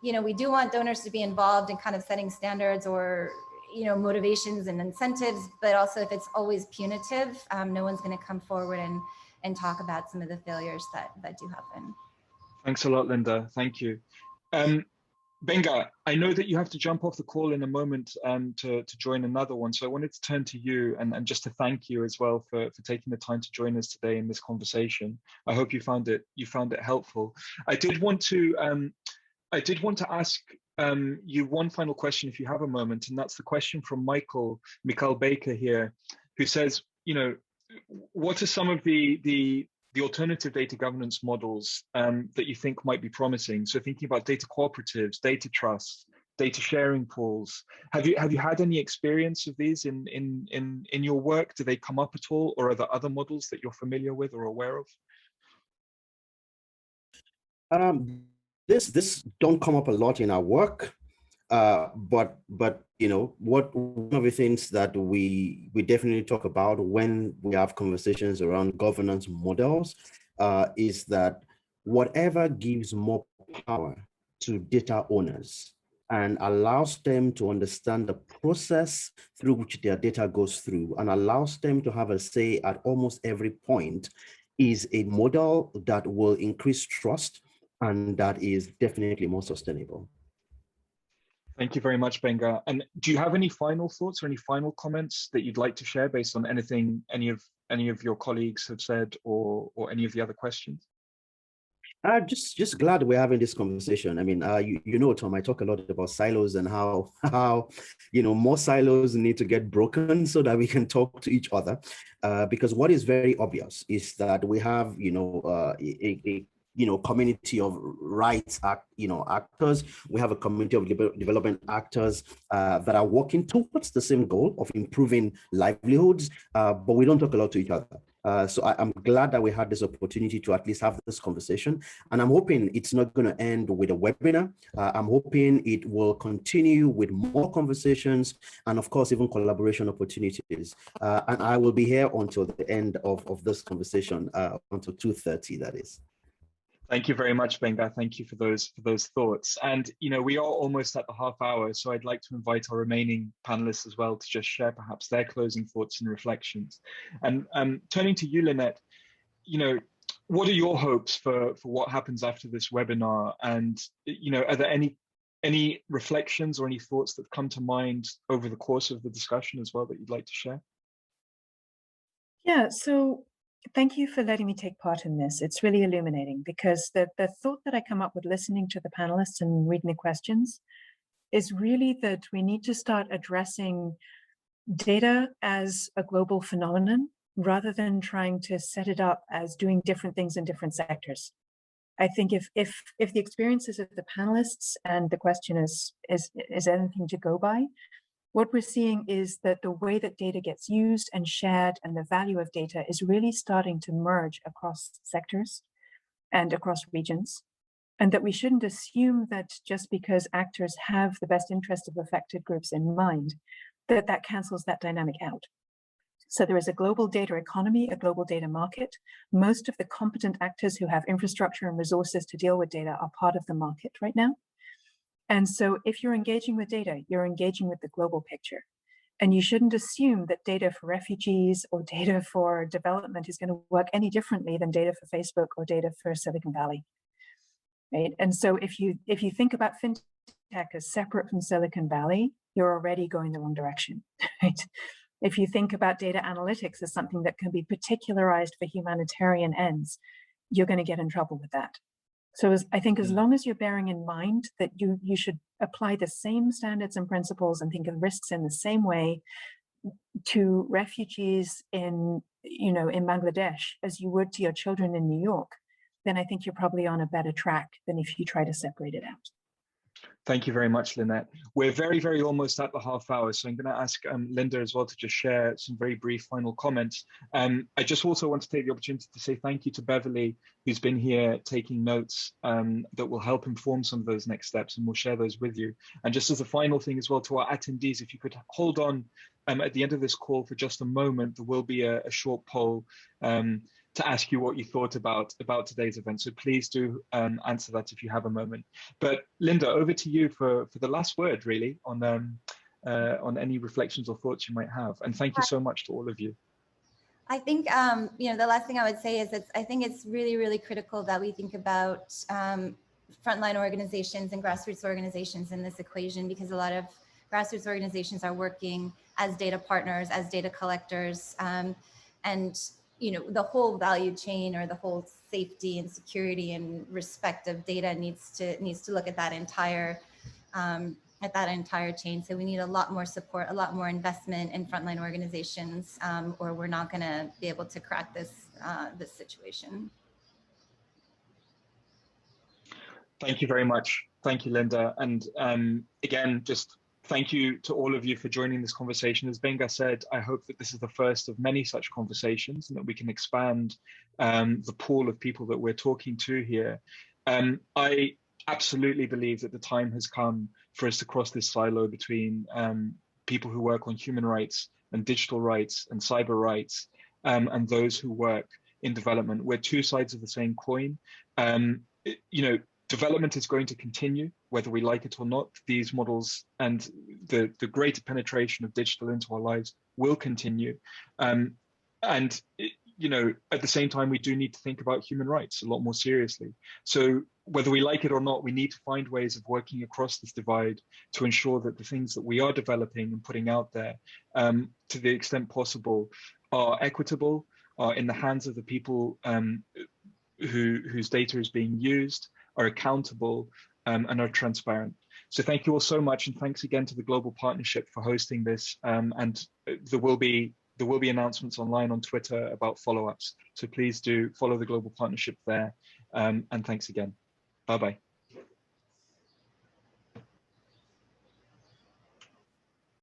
you know, we do want donors to be involved in kind of setting standards or, you know, motivations and incentives, but also if it's always punitive, no one's going to come forward and talk about some of the failures that do happen. Thanks a lot, Linda. Thank you. Benga, I know that you have to jump off the call in a moment to join another one. So I wanted to turn to you and just to thank you as well for taking the time to join us today in this conversation. I hope you found it helpful. I did want to ask you one final question, if you have a moment, and that's the question from Michael Baker here, who says, you know, what are some of the alternative data governance models that you think might be promising? So thinking about data cooperatives, data trusts, data sharing pools. Have you had any experience of these in your work? Do they come up at all, or are there other models that you're familiar with or aware of? This don't come up a lot in our work, but you know, one of the things that we definitely talk about when we have conversations around governance models is that whatever gives more power to data owners and allows them to understand the process through which their data goes through and allows them to have a say at almost every point is a model that will increase trust and that is definitely more sustainable. Thank you very much, Benga. And do you have any final thoughts or any final comments that you'd like to share based on anything any of your colleagues have said or any of the other questions? Just glad we're having this conversation. I mean, you know, Tom, I talk a lot about silos and how you know, more silos need to get broken so that we can talk to each other. Because what is very obvious is that we have, you know, a community of rights actors. We have a community of development actors that are working towards the same goal of improving livelihoods, but we don't talk a lot to each other. So I'm glad that we had this opportunity to at least have this conversation, and I'm hoping it's not going to end with a webinar. I'm hoping it will continue with more conversations and, of course, even collaboration opportunities. And I will be here until the end of this conversation, until 2:30, that is. Thank you very much, Benga. Thank you for those thoughts. And you know, we are almost at the half hour, so I'd like to invite our remaining panelists as well to just share perhaps their closing thoughts and reflections. And turning to you, Lynette, you know, what are your hopes for what happens after this webinar? And you know, are there any reflections or any thoughts that come to mind over the course of the discussion as well that you'd like to share? Yeah, so Thank you for letting me take part in this. It's really illuminating because the thought that I come up with listening to the panelists and reading the questions is really that we need to start addressing data as a global phenomenon rather than trying to set it up as doing different things in different sectors. I think if the experiences of the panelists and the question is anything to go by, what we're seeing is that the way that data gets used and shared and the value of data is really starting to merge across sectors and across regions. And that we shouldn't assume that just because actors have the best interest of affected groups in mind, that cancels that dynamic out. So there is a global data economy, a global data market. Most of the competent actors who have infrastructure and resources to deal with data are part of the market right now. And so if you're engaging with data, you're engaging with the global picture. And you shouldn't assume that data for refugees or data for development is going to work any differently than data for Facebook or data for Silicon Valley. Right? And so if you think about fintech as separate from Silicon Valley, you're already going the wrong direction. Right? If you think about data analytics as something that can be particularized for humanitarian ends, you're going to get in trouble with that. So I think as long as you're bearing in mind that you should apply the same standards and principles and think of risks in the same way to refugees in Bangladesh as you would to your children in New York, then I think you're probably on a better track than if you try to separate it out. Thank you very much, Lynette. We're very, very almost at the half hour, so I'm going to ask Linda as well to just share some very brief final comments. I just also want to take the opportunity to say thank you to Beverly, who's been here taking notes that will help inform some of those next steps, and we'll share those with you. And just as a final thing as well to our attendees, if you could hold on at the end of this call for just a moment, there will be a short poll to ask you what you thought about today's event. So please do answer that if you have a moment. But Linda, over to you for the last word, really, on any reflections or thoughts you might have. And thank you so much to all of you. I think, the last thing I would say is that I think it's really, really critical that we think about frontline organizations and grassroots organizations in this equation, because a lot of grassroots organizations are working as data partners, as data collectors, and the whole value chain, or the whole safety and security and respect of data needs to look at that entire chain. So we need a lot more support, a lot more investment in frontline organizations, or we're not going to be able to crack this situation. Thank you very much. Thank you, Linda. And again, just thank you to all of you for joining this conversation. As Benga said, I hope that this is the first of many such conversations and that we can expand the pool of people that we're talking to here. I absolutely believe that the time has come for us to cross this silo between people who work on human rights and digital rights and cyber rights and those who work in development. We're two sides of the same coin. Development is going to continue, whether we like it or not. These models and the greater penetration of digital into our lives will continue. At the same time, we do need to think about human rights a lot more seriously. So whether we like it or not, we need to find ways of working across this divide to ensure that the things that we are developing and putting out there, to the extent possible, are equitable, are in the hands of the people whose data is being used, are accountable, and are transparent. So thank you all so much, and thanks again to the Global Partnership for hosting this. And there will be announcements online on Twitter about follow-ups. So please do follow the Global Partnership there. And thanks again. Bye-bye.